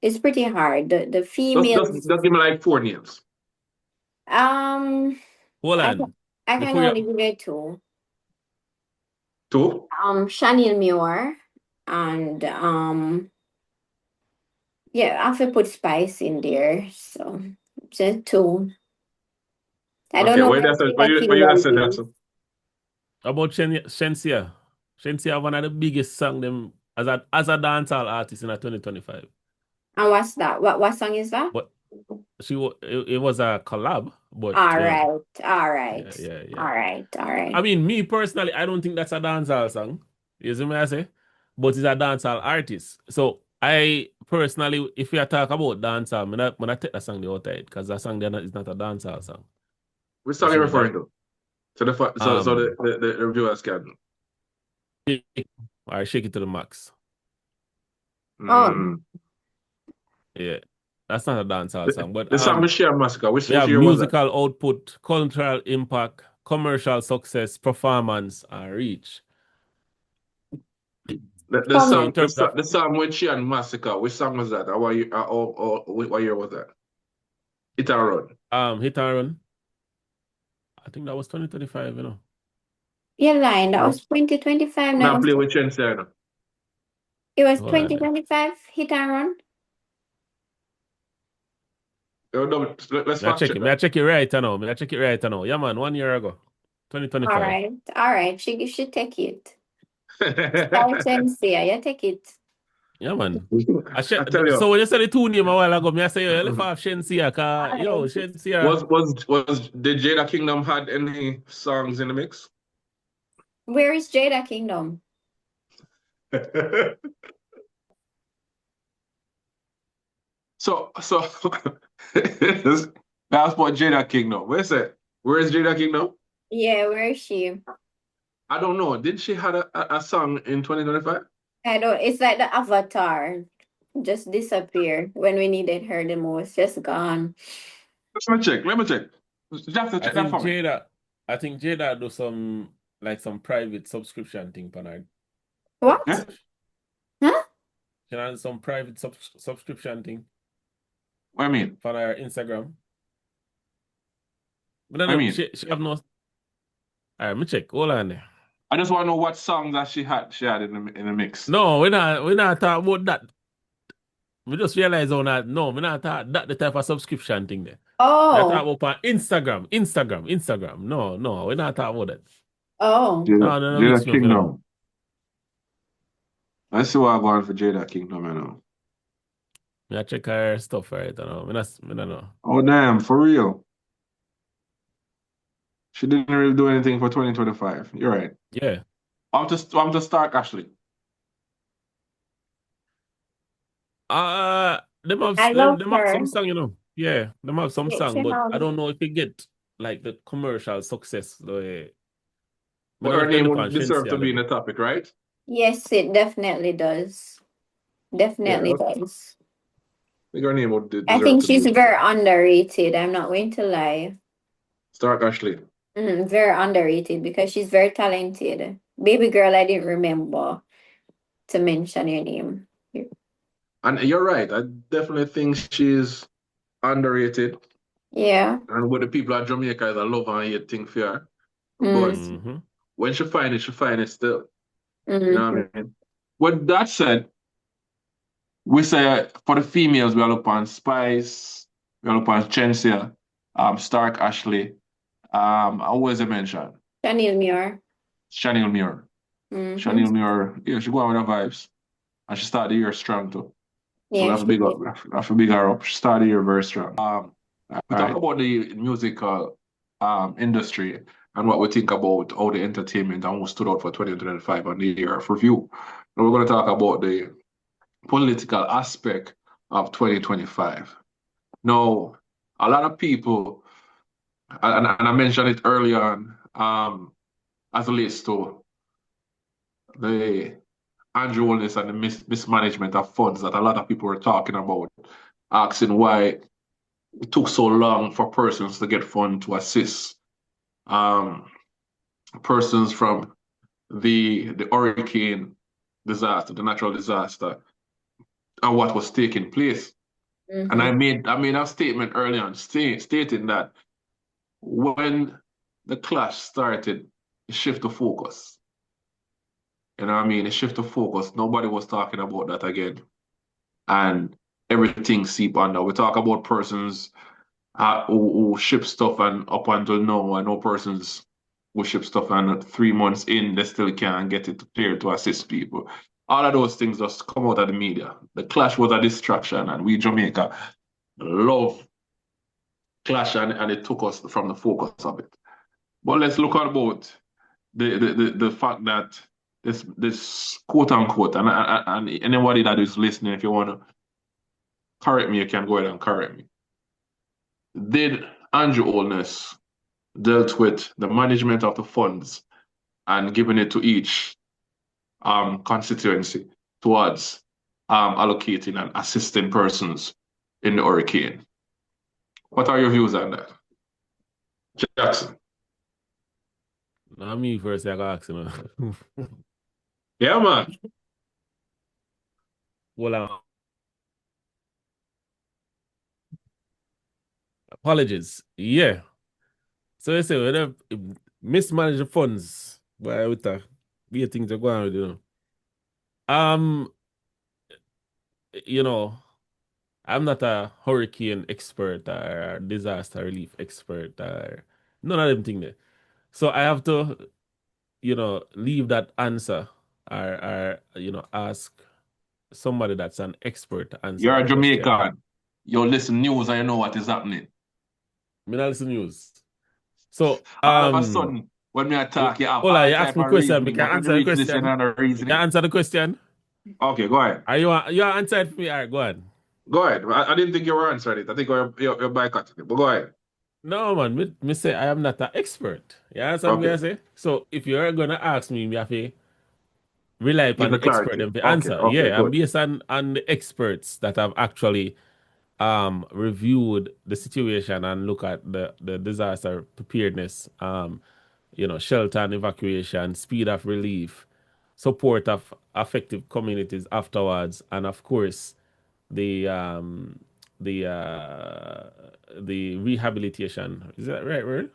It's pretty hard. The females. Just give me like 4 names. Hold on. I can only give it 2. 2? Chanel Muir and yeah, I have to put Spice in there. So just 2. I don't know what you said, Jackson? About Shenseea. Shenseea one of the biggest song them as a dancehall artist in 2025. And what's that? What song is that? But it was a collab. But all right. Yeah. All right. I mean, me personally, I don't think that's a dancehall song. You see what I say? But it's a dancehall artist. So I personally, if we talk about dancehall, when I take that song the outside, because that song is not a dancehall song. Which song are you referring to? So the reviewers can. All right, shake it to the max. Yeah, that's not a dancehall song, but the song Shenseea and Masicka. Which have year musical output, cultural impact, commercial success, performance, and reach. The song with she and Masicka. Which song was that? What year was that? Hit and Run. Hit and Run. I think that was 2025, you know. You're lying. That was 2025. Now play with Shenseea. It was 2025. Hit and Run. Let's check it. May I check it right now? Yeah, man, 1 year ago. 2025. All right. She should take it. Shenseea, take it. Yeah, man. So when you said the 2 name a while ago, I say you left off Shenseea, cause Shenseea. Was did Jada Kingdom had any songs in the mix? Where is Jada Kingdom? So that's about Jada Kingdom. Where's it? Where is Jada Kingdom? Yeah, where is she? I don't know. Did she had a song in 2025? I don't, it's like the avatar just disappeared when we needed her the most, just gone. Let me check. Let me check. You have to I check that think for me. Jada do some private subscription thing for her. What? Yeah? Huh? She has some private subscription thing What I mean? for her Instagram. But I then mean, she have no. All right, let me check. Hold on there. I just want to know what song that she had in the mix. No, we're not talking about that. We just realize on that. No, we're not talking that the type of subscription thing there. We're Oh, talking about Instagram. No, we're not talking about that. oh. No, Jada mix me up, you know. Kingdom. Let's see what I'm going for Jada Kingdom, you know. I check her stuff right, you know. I don't know. Oh, damn, for real. She didn't really do anything for 2025. You're right. Yeah. I'm just start Ashley. Them have I love them have her. some song, you know. Yeah, them have some Yeah, song, she but I has. don't know if they get like the commercial success. I But don't know her if they name look on would deserve to Shenseea be in level. the topic, right? Yes, it definitely does. Yeah, Definitely I does. think her name would I deserve think to be she's in the very topic. underrated. I'm not going to lie. Start Ashley. Very underrated because she's very talented. Baby girl, I didn't remember to mention your name. And you're right. I definitely think she's underrated. Yeah. And with the people at Jamaica, is a love and hate thing for her. But Mm. Mm-hmm. when she find it still. You know Mm-hmm. what I mean? With that said, we say for the females, we are look on Spice, we are look on Shenseea, Stark Ashley, always a mention. Chanel Muir. Chanel Muir. Mm-hmm. Chanel Muir, yeah, she go on with her vibes. And she started the year strong too. So we Yeah, have to she big up, did. we have to big her up. She started the year very strong. We talk Right. about the musical industry and what we think about all the entertainment and who stood out for 2025 on the year of review. Now we're going to talk about the political aspect of 2025. Now, a lot of people, and I mentioned it earlier on, as it relates to the Andrew Holness and the mismanagement of funds that a lot of people were talking about, asking why it took so long for persons to get funds to assist persons from the hurricane disaster, the natural disaster, and what was taking place. And I Mm-hmm. made a statement early on stating that when the clash started, it shift the focus. You know what I mean? It shift the focus. Nobody was talking about that again. And everything seep under. We talk about persons who ship stuff and up until now, I know persons who ship stuff and 3 months in, they still can't get it clear to assist people. All of those things just come out of the media. The clash was a distraction, and we Jamaica love clash, and it took us from the focus of it. But let's look at about the fact that this quote unquote, and anybody that is listening, if you want to correct me, you can go ahead and correct me. Did Andrew Holness dealt with the management of the funds and giving it to each constituency towards allocating and assisting persons in the hurricane? What are your views on that, Jackson? Not me first, I got ask you know. Yeah, man. Well, apologies. Yeah. So I say we have mismanage the funds with the way things are going, you know. You know, I'm not a hurricane expert or disaster relief expert or none of them things there. So I have to, leave that answer or ask somebody that's an expert to answer You're a that question. Jamaican. You listen news and you know what is happening. Me not listen news. So All of a sudden, when me attack, you have Hold on, all you ask type me of question. We reasoning, can but when you answer the reach this, you question. don't have no You reasoning. can answer the question. Okay, go ahead. Are you answered for me? All right, go on. Go ahead. I didn't think you were answering it. I think you're boycotting it, but go ahead. No, man. Me say I am not an expert. You understand me? I say. So if you're gonna ask me, me have to rely Give upon the the expert clarity. them to Okay, answer. okay, Yeah, and good. based on the experts that have actually reviewed the situation and look at the disaster preparedness, shelter and evacuation, speed of relief, support of affected communities afterwards, and of course the the uh the rehabilitation. Is that right word?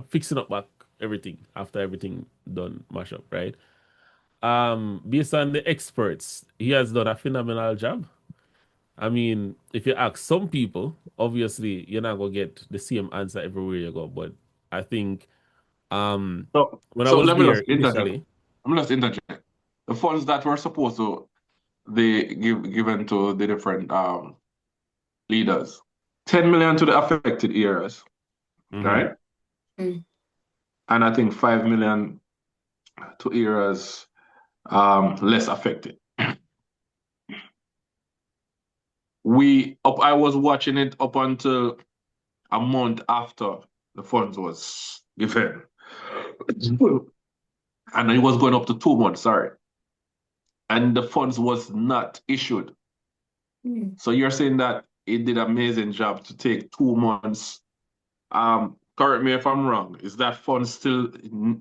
Fixing up back everything after everything done mash up, right? Based on the experts, he has done a phenomenal job. I mean, if you ask some people, obviously you're not gonna get the same answer everywhere you go. But I think So, when I so was let me there just interject. initially, Let me just interject. The funds that were supposed to they given to the different leaders, 10 million to the affected areas, right? Mm. And I think 5 million to areas less affected. I was watching it up until a month after the funds was given. And it was going up to 2 months, sorry. And the funds was not issued. So you're saying that it did an amazing job to take 2 months. Correct me if I'm wrong. Is that fund still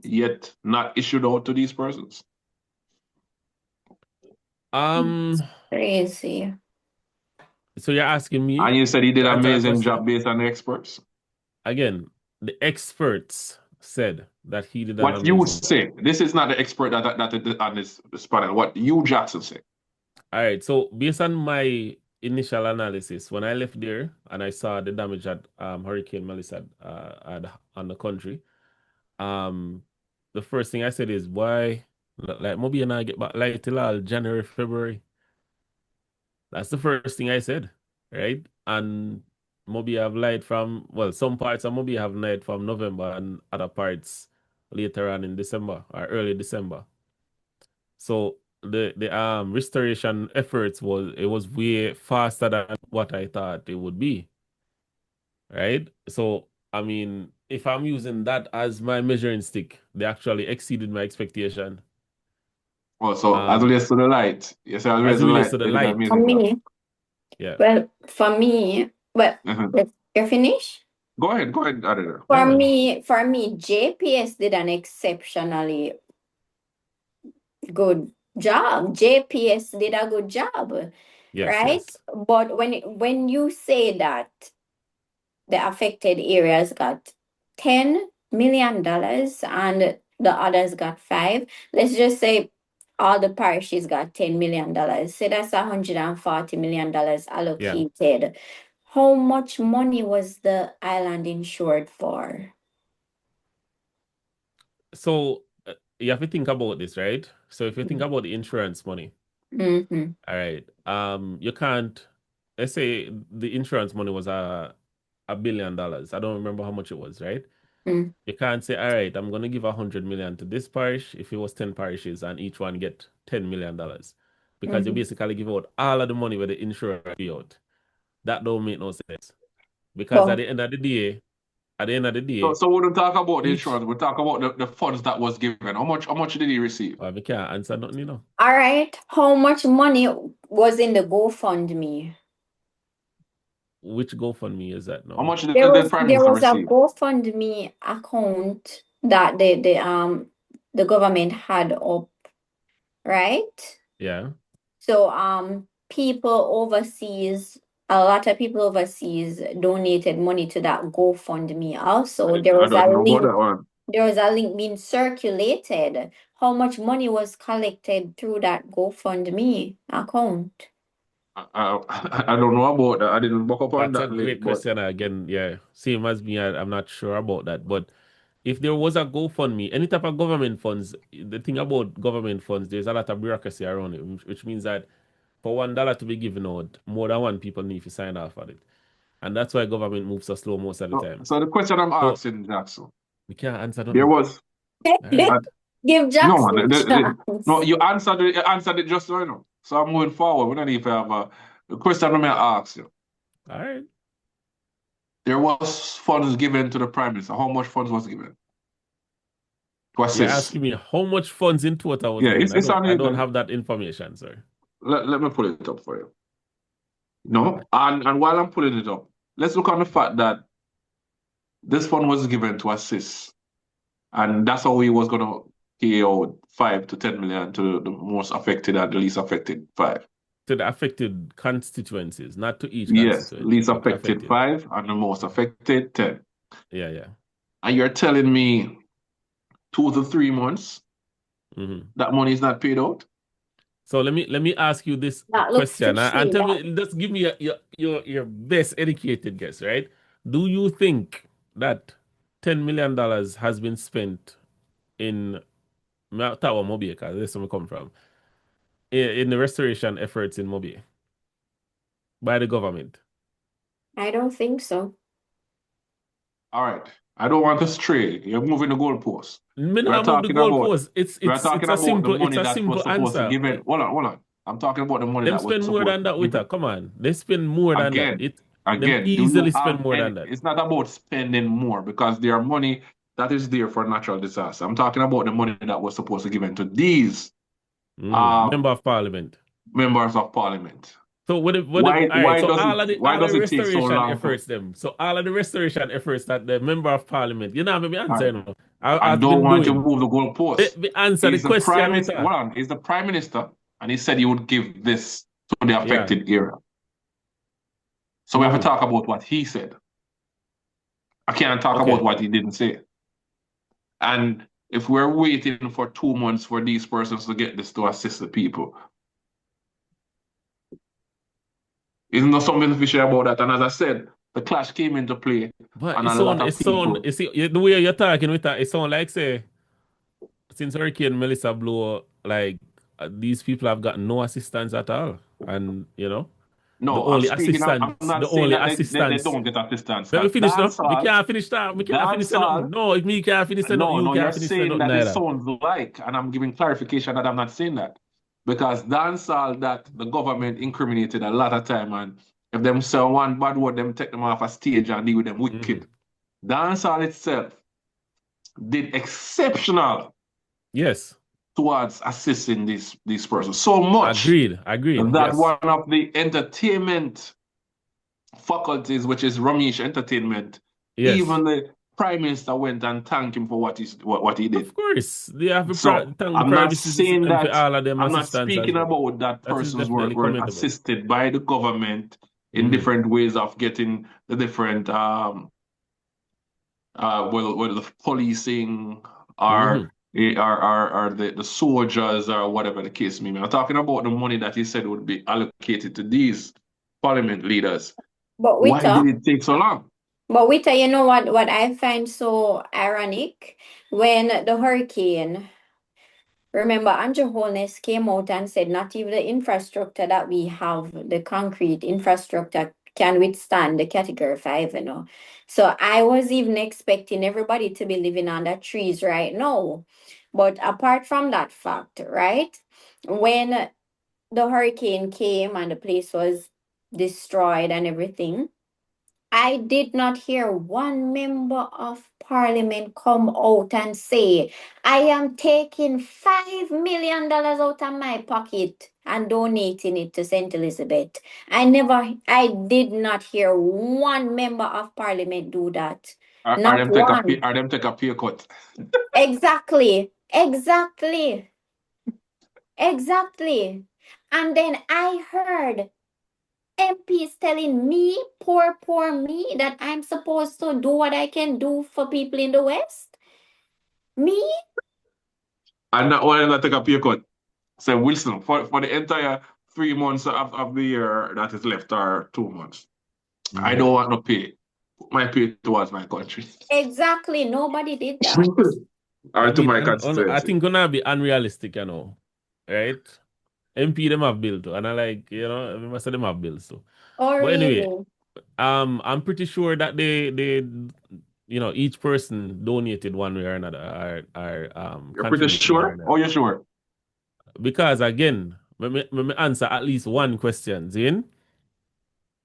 yet not issued out to these persons? Crazy. so you're asking me And you said he did to an answer that amazing question job based on the experts. again. The experts said that he did an What you amazing job. say, this is not the expert that on this panel. What you, Jackson, say. All right. So based on my initial analysis, when I left there and I saw the damage that Hurricane Melissa had on the country, the first thing I said is, why, like, maybe you not get back like till all January, February. That's the first thing I said, right? And maybe have light from, well, some parts of maybe have light from November and other parts later on in December or early December. So the restoration efforts was way faster than what I thought it would be, right? So I mean, if I'm using that as my measuring stick, they actually exceeded my expectation. Oh, so as it relates to the light, yes, as it relates As it to the relates light, to the they did an light, For amazing job. me, yeah. Mhm. you're finished? Go ahead, Editor. Yeah, man. For me, JPS did an exceptionally good job. JPS did a good job, Yes, right? yes. But when you say that the affected areas got $10 million and the others got five, let's just say all the parishes got $10 million. So that's $140 million Yeah. allocated. How much money was the island insured for? So you have to think about this, right? So if you think about the insurance money, Mm-hmm. all right, you can't. Let's say the insurance money was $1 billion. I don't remember how much it was, right? Mm. You can't say, all right, I'm gonna give 100 million to this parish if it was 10 parishes and each one get $10 million. Because you Mm-hmm. basically give out all of the money where the insurer pay out. That don't make no sense. Because But at the end of the So, day, so we don't talk about the each insurance. We talk about the funds that was given. How much did he receive? we can't answer nothing. all right, how much money was in the GoFundMe? Which GoFundMe is that How now? much did There the was Prime there Minister was a receive? GoFundMe account that the government had up, right? Yeah. So people overseas, a lot of people overseas donated money to that GoFundMe. Also, I don't know about that one. there was a link being circulated. How much money was collected through that GoFundMe account? I don't know about that. I didn't look up on That's a that great link, but question again. Yeah. Same as me, I'm not sure about that. But if there was a GoFundMe, any type of government funds, the thing about government funds, there's a lot of bureaucracy around it, which means that for $1 to be given out, more than one people need to sign off on it. And that's why government moves so slow most of the time. so the question I'm So asking, Jackson, We can't answer There nothing. was All right. Give no Jackson one. a chance. You answered it just right now. So I'm moving forward. We don't even have a question I'm gonna ask you. All right. There was funds given to the Prime Minister. How much funds was given to You're assist? asking me how much funds in total was Yeah, given. it's on I it. don't have that information, sir. Let me pull it up for you. No, and while I'm pulling it up, let's look on the fact that this fund was given to assist, and that's how he was gonna pay out 5 to 10 million to the most affected and the least affected 5. To the affected constituencies, not to each Yes, constituency, least but affected affected. 5 and the most affected 10. Yeah. And you're telling me 2 to 3 months Mm-hmm. that money is not paid out? So let me ask you this That looks question and fishy. tell me, just give me your best educated guess, right? Do you think that $10 million has been spent in Tower Mobile, because that's where we come from, in the restoration efforts in Mobile by the government? I don't think so. All right. I don't want to stray. You're moving the goalpost. Me We're not move the talking about goalpost. It's the money a that was simple supposed to answer. give in. Hold on. I'm talking about the money Them that was spend more supposed than to that with give her. in. Come on. They spend more than that. Them Again, do you easily spend have more any? than that. It's not about spending more because there are money that is there for natural disaster. I'm talking about the money that was supposed to give in to these Member of Parliament. members of parliament. So all right, so Why all of does the it take so restoration long to? efforts them. So all of the restoration efforts that the member of parliament, you know, maybe answer now. I Has don't been want to doing. move the goalpost. Me answer the question with her. Hold on, he's the prime minister, and he said he would give this to the Yeah. affected area. So we have to talk about what he said. I can't talk about what he didn't say. And if we're waiting for 2 months for these persons to get this to assist the people, isn't there something fishy about that? And as I said, the clash came into play. But And a lot of people. you see, the way you're talking with that, it sounds like, say, since Hurricane Melissa blew, like, these people have got no assistance at all. And, you know, No, I'm speaking. I'm not the saying only that they assistance. don't get assistance. Let me finish now. We Dancehall, can't finish that. We can't finish it nothing. dancehall. No, if me can't finish it, No, you you're can't finish it saying nothing that it either. sounds like, and I'm giving clarification that I'm not saying that. Because dancehall that the government incriminated a lot of time, and if them say one bad word, them take them off a stage and deal with them wicked. Dancehall itself did exceptional. Yes. Towards assisting these persons. So much. Agreed. That one of the entertainment faculties, which is Ramesh Entertainment, even the Prime Minister went and thanked him for what he did. Of course. They have to thank the I'm Prime not Minister saying that for all of them I'm not assistance as speaking well. about that That is persons definitely were commendable. assisted by the government in different ways of getting the different the policing or the soldiers or whatever the case may be. I'm talking about the money that he said would be allocated to these parliament leaders. But why did it take so long? But Wita, you know what I find so ironic? When the hurricane, remember, Andrew Holness came out and said not even the infrastructure that we have, the concrete infrastructure, can withstand the category 5, you know. So I was even expecting everybody to be living under trees right now. But apart from that fact, right? When the hurricane came and the place was destroyed and everything, I did not hear one member of parliament come out and say, I am taking $5 million out of my pocket and donating it to St. Elizabeth. I did not hear one member of parliament do that. Not one. Are them take a pay cut? Exactly. And then I heard MPs telling me, poor me, that I'm supposed to do what I can do for people in the West. Me? And not one that take a pay cut. So Wilson, for the entire 3 months of the year that is left, or 2 months, I don't want to pay. Put my pay towards my country. Exactly. Nobody did that. Or to my constituency. I think gonna be unrealistic, you know. Right? MP them have bills too. And I like, you know, we must say them have bills too. Oh, but really? anyway, I'm pretty sure that they each person donated one way or another, or You're pretty contributed one way or sure? another. Oh, you're sure? Because again, let me answer at least one question, Zin.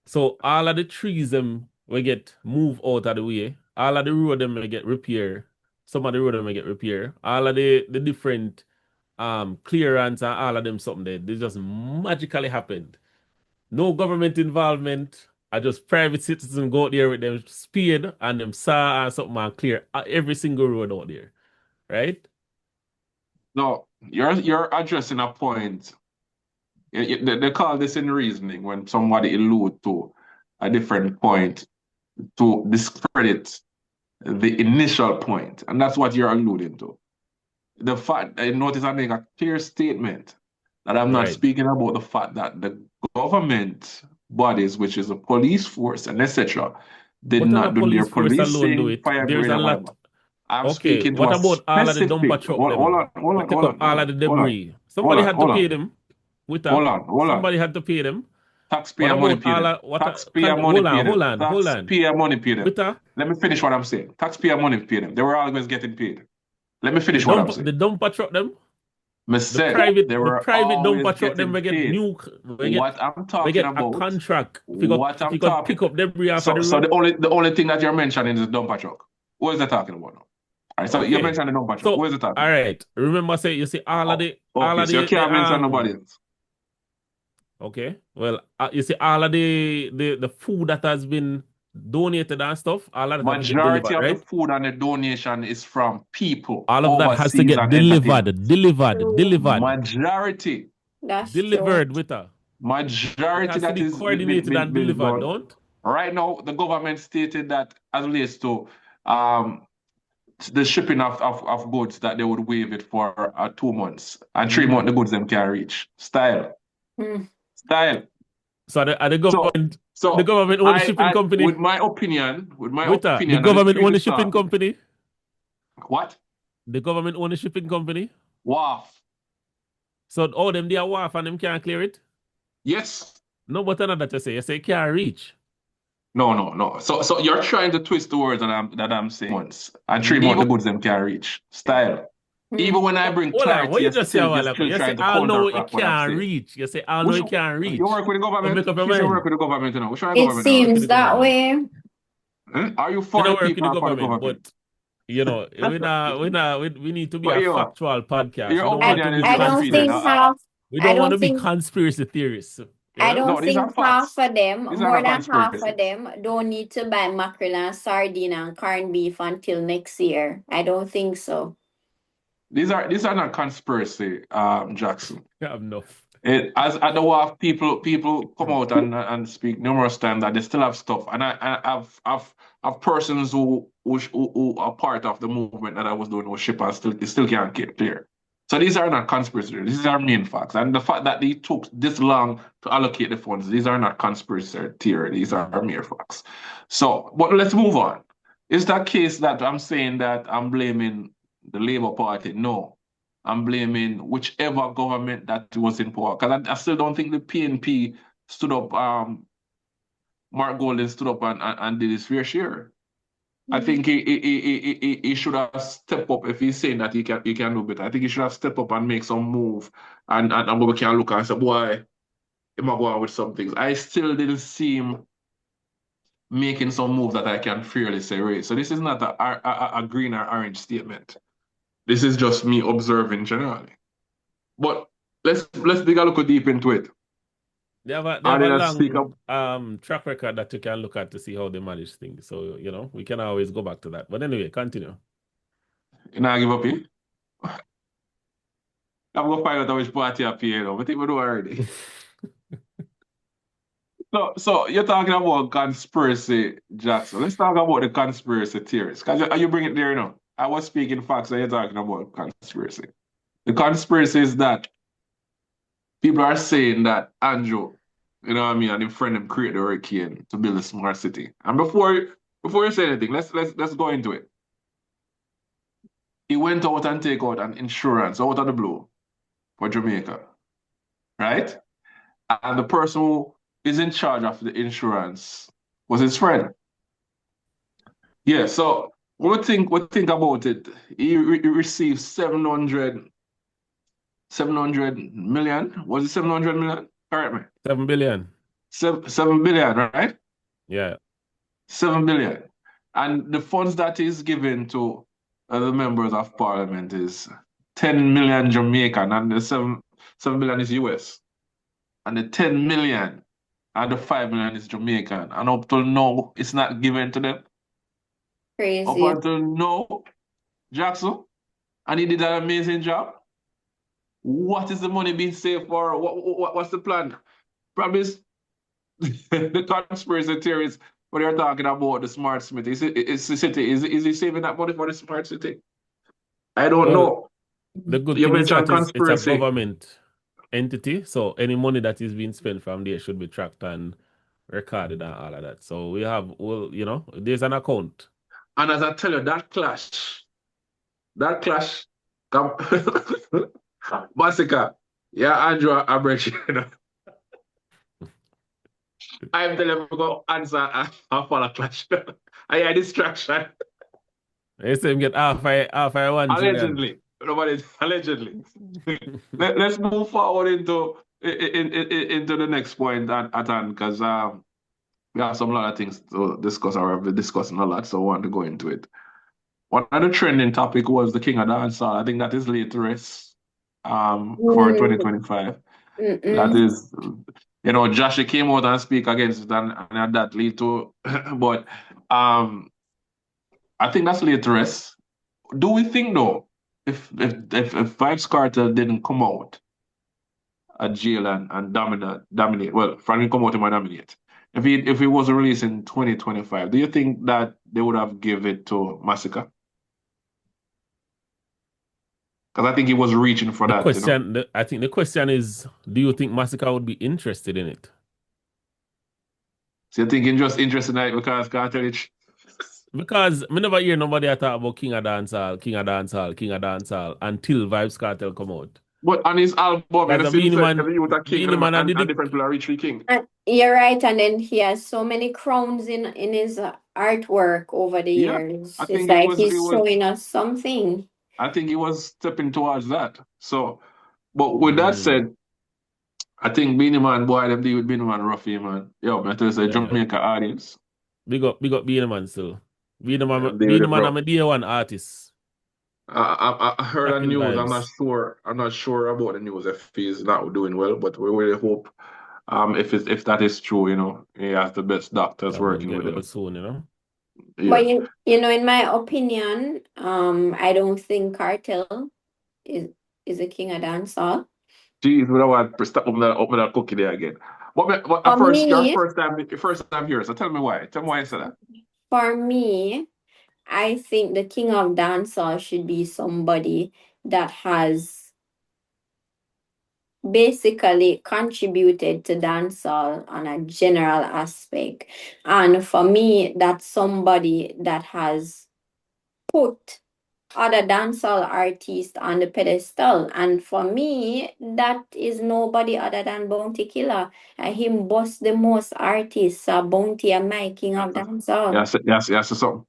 So all of the trees them will get moved out of the way. All of the road them will get repaired. Some of the road them will get repaired. All of the different clearance and all of them something there. They just magically happened. No government involvement. I just private citizen go out there with them spade and them saw and something and clear every single road out there. Right? No, you're addressing a point. They call this in reasoning when somebody allude to a different point to discredit the initial point, and that's what you're alluding to. The fact, I notice I make a clear statement that I'm not Right. speaking about the fact that the government bodies, which is the police force and etc., did What does not a do their police force alone do policing, it? fire There's brigade, a and lot. whatever. I'm Okay, speaking to what a about all of the dumper specific. truck Hold them? on, hold We on, take hold up on, all of the debris. Somebody had to pay them. With hold that. on, hold on. Somebody had to pay them. What Taxpayer money about pay all them. of Taxpayer money pay them. hold on. Taxpayer money pay them. With that, Let me finish what I'm saying. Taxpayer money pay them. They were always getting paid. Let me the finish what I'm saying. dumper truck them, Me the said they private were dumper always truck them getting we get paid. new What I'm we talking get a about, contract what I'm if you got talking. pick up debris off of the So road. the only thing that you're mentioning is the dumper truck. What is that talking about now? All right, so you Okay. mentioned the dumper truck. So What is it talking all about? right. Remember say you see all of the Okay, so you can't mention nobody else. Okay. Well, you see all of the food that has been donated and stuff, all of that have to get Majority delivered, of the right? food and the donation is from people All of that has to overseas get and delivered, entertainment. delivered, Majority. That's delivered true. with her. It Majority has to that be is coordinated and been delivered, done. don't? Right now, the government stated that as relates to the shipping of goods that they would waive it for 2 months and 3 months the goods them can reach. Style. Hmm. Style. So the government So the government own the shipping I company. with my opinion, With her. The and government street own the is shipping talking. company. What? The government own the shipping company. Wow. So all them they are wharf and them can't clear it. Yes. No, but another that you say can't reach. No. So you're trying to twist the words that I'm saying once. And 3 months the goods them can reach. Style. Even when I bring Hold on, what clarity, you just say a while you're ago? still You say trying to I'll know counteract it what I'm can't saying. reach. You say I'll know it can't reach. You work with the government? Make up your Please you mind. work with the government, you know. Which one It government you work with? seems that way. Are you You for know, the work with people the or for the government, government? but we need to be But a you, factual podcast. your We don't want to opinion be is I just don't opinion. think half. we I don't want don't to be think. conspiracy theorists. I Yeah? don't No, these are think half facts. of them, These are more not than half conspiracy. of them, don't need to buy mackerel and sardine and corned beef until next year. I don't think so. These are not conspiracy, Jackson. You have enough. As at the WAF, people come out and speak numerous times that they still have stuff, and I've persons who are part of the movement that I was doing with Skippa still can't get clear. So these are not conspiracy theories. These are main facts, and the fact that they took this long to allocate the funds, these are not conspiracy theories. These are mere facts. So, but let's move on. Is that case that I'm saying that I'm blaming the Labour Party? No. I'm blaming whichever government that was in power. Because I still don't think the PNP stood up, Mark Golden stood up and did his fair share. I think he should have stepped up if he's saying that he can do better. I think he should have stepped up and make some move and we can look and say, boy, he might go on with some things. I still didn't see him making some move that I can fairly say, right? So this is not a green or orange statement. This is just me observing generally. But let's dig a little deep into it. They have a long track record that you can look at to see how they manage things. So, we can always go back to that. But anyway, continue. You know, I give up here. I'm going to find out which party I pay, but people do already. So you're talking about conspiracy, Jackson. Let's talk about the conspiracy theories. Because you bring it there, I was speaking facts and you're talking about conspiracy. The conspiracy is that people are saying that Andrew, you know what I mean, and his friend them create the hurricane to build a smart city. And before you say anything, let's go into it. He went out and take out an insurance out of the blue for Jamaica. Right? And the person who is in charge of the insurance was his friend. Yeah, so What think about it? He received 700 million. Was it 700 million? Correct me. 7 billion. 7 billion, right? Yeah. 7 billion. And the funds that is given to the members of parliament is 10 million Jamaican, and the 7 billion is US. And the 10 million and the 5 million is Jamaican. And up till now, it's not given to them. Up Crazy. until now, Jackson, and he did an amazing job. What is the money being saved for? What's the plan? Probably the conspiracy theories when you're talking about the smart city. Is he saving that money for the smart city? I don't Well, know. the good You thing is mentioned that it's a conspiracy. government entity, so any money that is being spent from there should be tracked and recorded and all of that. So we have, well, you know, there's an account. And as I tell you, that clash, come, Masicka, yeah, Andrew Abrecht, you know. I'm telling you, go answer and follow clash. I hear distraction. They say him get half I 1 trillion. Allegedly. Nobody, allegedly. Let's move forward into the next point at hand, because we have some lot of things to discuss, or we've been discussing a lot, so I want to go into it. One of the trending topic was the King of Dancehall. I think that is laid to rest for 2025. That is, you know, Josh came out and speak against it, and that lead to, but I think that's laid to rest. Do we think though, if Vybz Kartel didn't come out at jail and dominate, well, Franklin come out and dominate. If he was released in 2025, do you think that they would have give it to Masicka? Because I think he was reaching for that. Question, you know? I think the question is, do you think Masicka would be interested in it? So you're thinking just interested in it because Kartel it? Because I never hear nobody talk about King of Dancehall until Vybz Kartel come out. But on his album, That's a King and and different people are rich king. You're right, and then he has so many crowns in his artwork over the years. I It's think like he's showing us something. I think he was stepping towards that. So, but with that said, I think Beanie Man, boy, them deal with Beanie Man roughy, man. Yo, man, to say Jamaica audience. Big up Beanie Man still. Beanie Man, I'm a day one artist. I heard the news. I'm not sure about the news if he's not doing well, but we really hope if that is true, you know, he has the best doctors working with him soon, you know. Yeah. But you know, in my opinion, I don't think Kartel is a king of dancehall. Jeez, we don't want to stop open that cookie there again. But your first time here, so tell me why. Tell me why you said that. For me, I think the king of dancehall should be somebody that has basically contributed to dancehall on a general aspect. And for me, that's somebody that has put other dancehall artists on the pedestal. And for me, that is nobody other than Bounty Killer. Him boss the most artists, Bounty and my king of dancehall. Yes, something.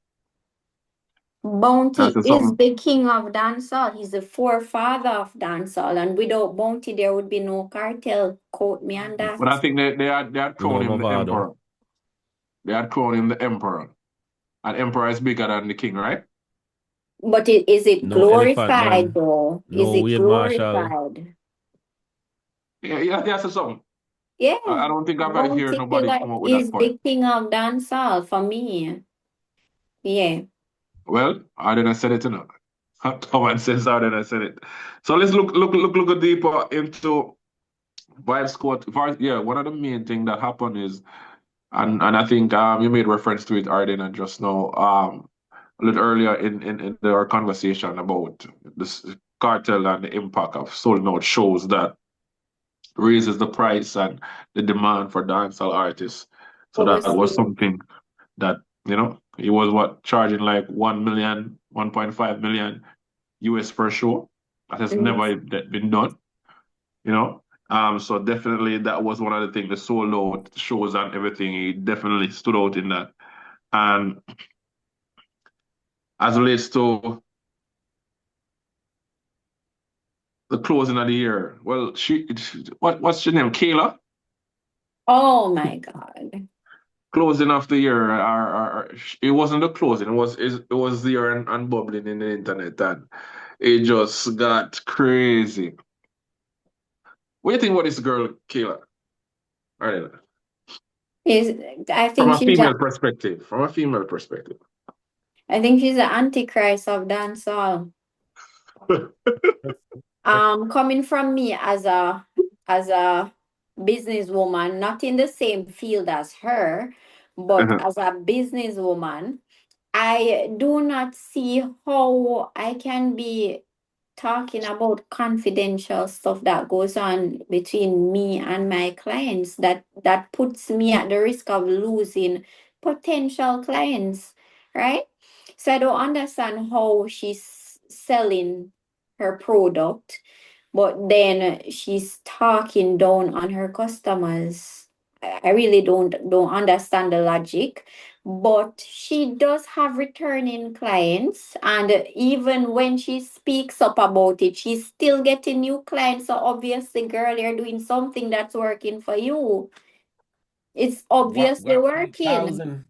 Bounty is the king of dancehall. He's the forefather of dancehall. And without Bounty, there would be no Kartel. Quote me on that. But I think they had crowned him the emperor. They had crowned him the emperor. And emperor is bigger than the king, right? But is it glorified though? Is it glorified? Yeah, that's something. Yeah. I don't think I've ever heard nobody come up with that point. He's the king of dancehall for me. Yeah. Well, I didn't say it enough. Common sense, I didn't say it. So let's look deeper into Vybz Kartel. Yeah, one of the main things that happened is, and I think you made reference to it, Arden, just now, a little earlier in our conversation about this cartel and the impact of sold out shows that raises the price and the demand for dancehall artists. So that was something that, you know, he was charging like 1 million, 1.5 million US per show. That has never been done, you know. So definitely that was one of the things, the sold out shows and everything. He definitely stood out in that. And as relates to the closing of the year. Well, what's your name? Kayla? Oh my God. Closing of the year, it wasn't the closing, it was the year and bubbling in the internet, and it just got crazy. What do you think about this girl, Kayla? Right, Is I from think a she's female perspective. From a female perspective. I think she's the antichrist of dancehall. Coming from me as a businesswoman, not in the same field as her, but Uh-huh. as a businesswoman, I do not see how I can be talking about confidential stuff that goes on between me and my clients that puts me at the risk of losing potential clients, right? So I don't understand how she's selling her product, but then she's talking down on her customers. I really don't understand the logic, but she does have returning clients, and even when she speaks up about it, she's still getting new clients. So obviously, girl, you're doing something that's working for you. It's Guap obviously guap working. 3000.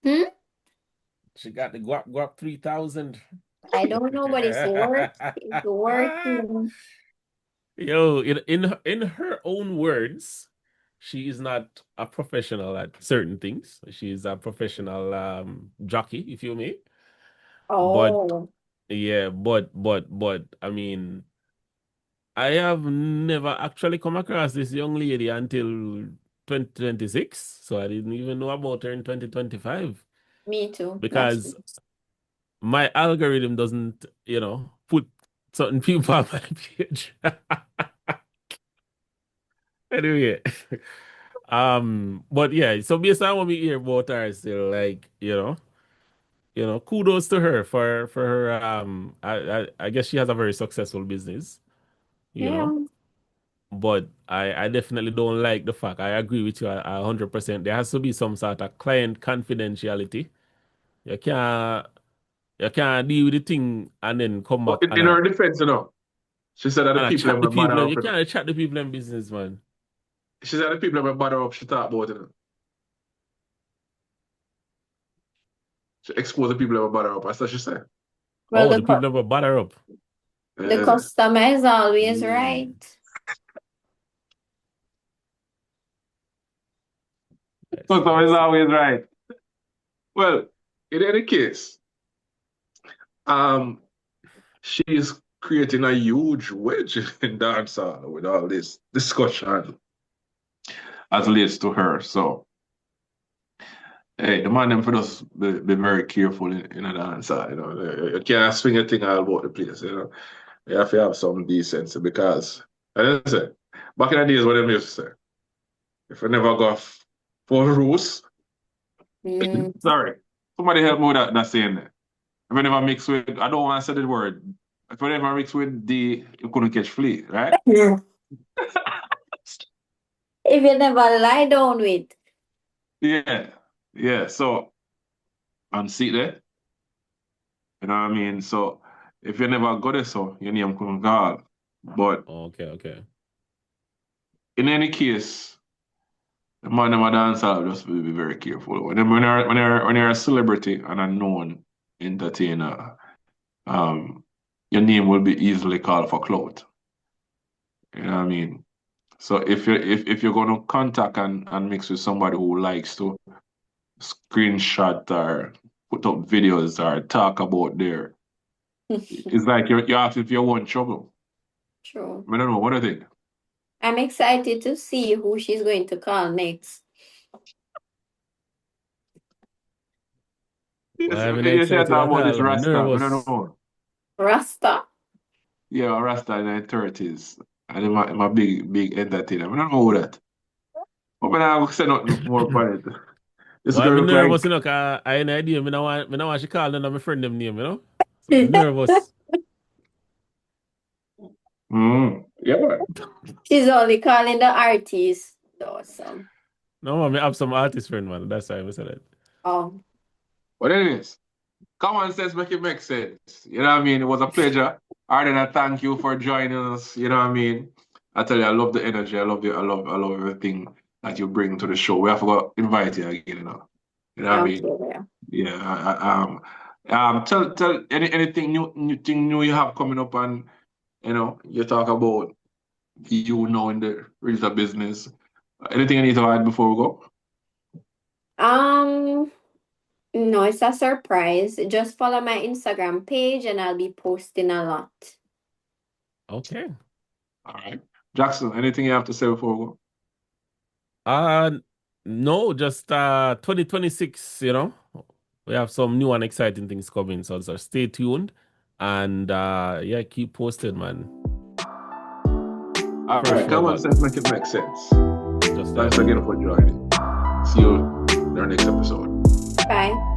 Hmm? She got the guap 3000. I don't know, but it's working. Yo, in her own words, she is not a professional at certain things. She is a professional jockey, if you may. But Oh, yeah, but I mean, I have never actually come across this young lady until 2026. So I didn't even know about her in 2025 me too. That's because my algorithm doesn't, put certain people on my page. Anyway, but yeah, so based on what we hear about her, still like, kudos to her for her. I guess she has a very successful business, you yeah. know. But I definitely don't like the fact. I agree with you 100%. There has to be some sort of client confidentiality. You can't you can't deal with the thing and then come But back in her defense, she said that the people chat that the were bother people. up, You can't chat the people in business, man. She said the people that were bother up, she talked about it. She exposed the people that were bother up. That's what she said. Well, Oh, the people that bother up. the Yeah. customer is always Mm. right. So it's always right. Well, in any case, she's creating a huge wedge in dancehall with all this discussion as relates to her. So, hey, the man them for us be very careful in a dancehall. You can't swing a thing all about the place. You have to have some decency because, as I said, back in the days, what them used to say, if you never go for rules, Mm. sorry, somebody help me with that saying there. If you never mix with, I don't want to say the word. If you never mix with D, you couldn't catch flea, right? If you never lie down with. Yeah, yeah. So, and see there, you know what I mean? So, if you never got it, so your name couldn't call. But Okay. in any case, the man them a dancer just be very careful. When you're a celebrity and a known entertainer, your name will be easily called for clout. You know what I mean? So if you're gonna contact and mix with somebody who likes to screenshot or put up videos or talk about their, it's like you're asking if you want trouble. True. I don't know, what do you think? I'm excited to see who she's going to call next. Well, Yes, I'm you should excited talk at about this all. I'm Rasta. I don't nervous. know. Rasta. Yeah, Rasta in the 30s. And I'm a big entertainer. I don't know that. But I'm not say nothing more about it. This Well, girl I'm look nervous, like, 'cause I had an idea. I don't want she call none of my friend them name. So I'm nervous. yeah, man. She's only calling the artist. Awesome. No, I have some artist friend, man. That's why I said that. Oh, But anyways, common sense make it make sense. You know what I mean? It was a pleasure. Arden, I thank you for joining us. You know what I mean? I tell you, I love the energy. I love everything that you bring to the show. We have to invite you again, you know. You know what I mean? Yeah. Tell anything new you have coming up, and you know, you talk about you know in the realtor business. Anything you need to add before we go? No, it's a surprise. Just follow my Instagram page and I'll be posting a lot. Okay. All right. Jackson, anything you have to say before we go? No, just 2026, you know. We have some new and exciting things coming, so stay tuned and yeah, keep posted, man. All right, come on, sense make it make sense. Thanks again for joining. See you in our next episode. Bye.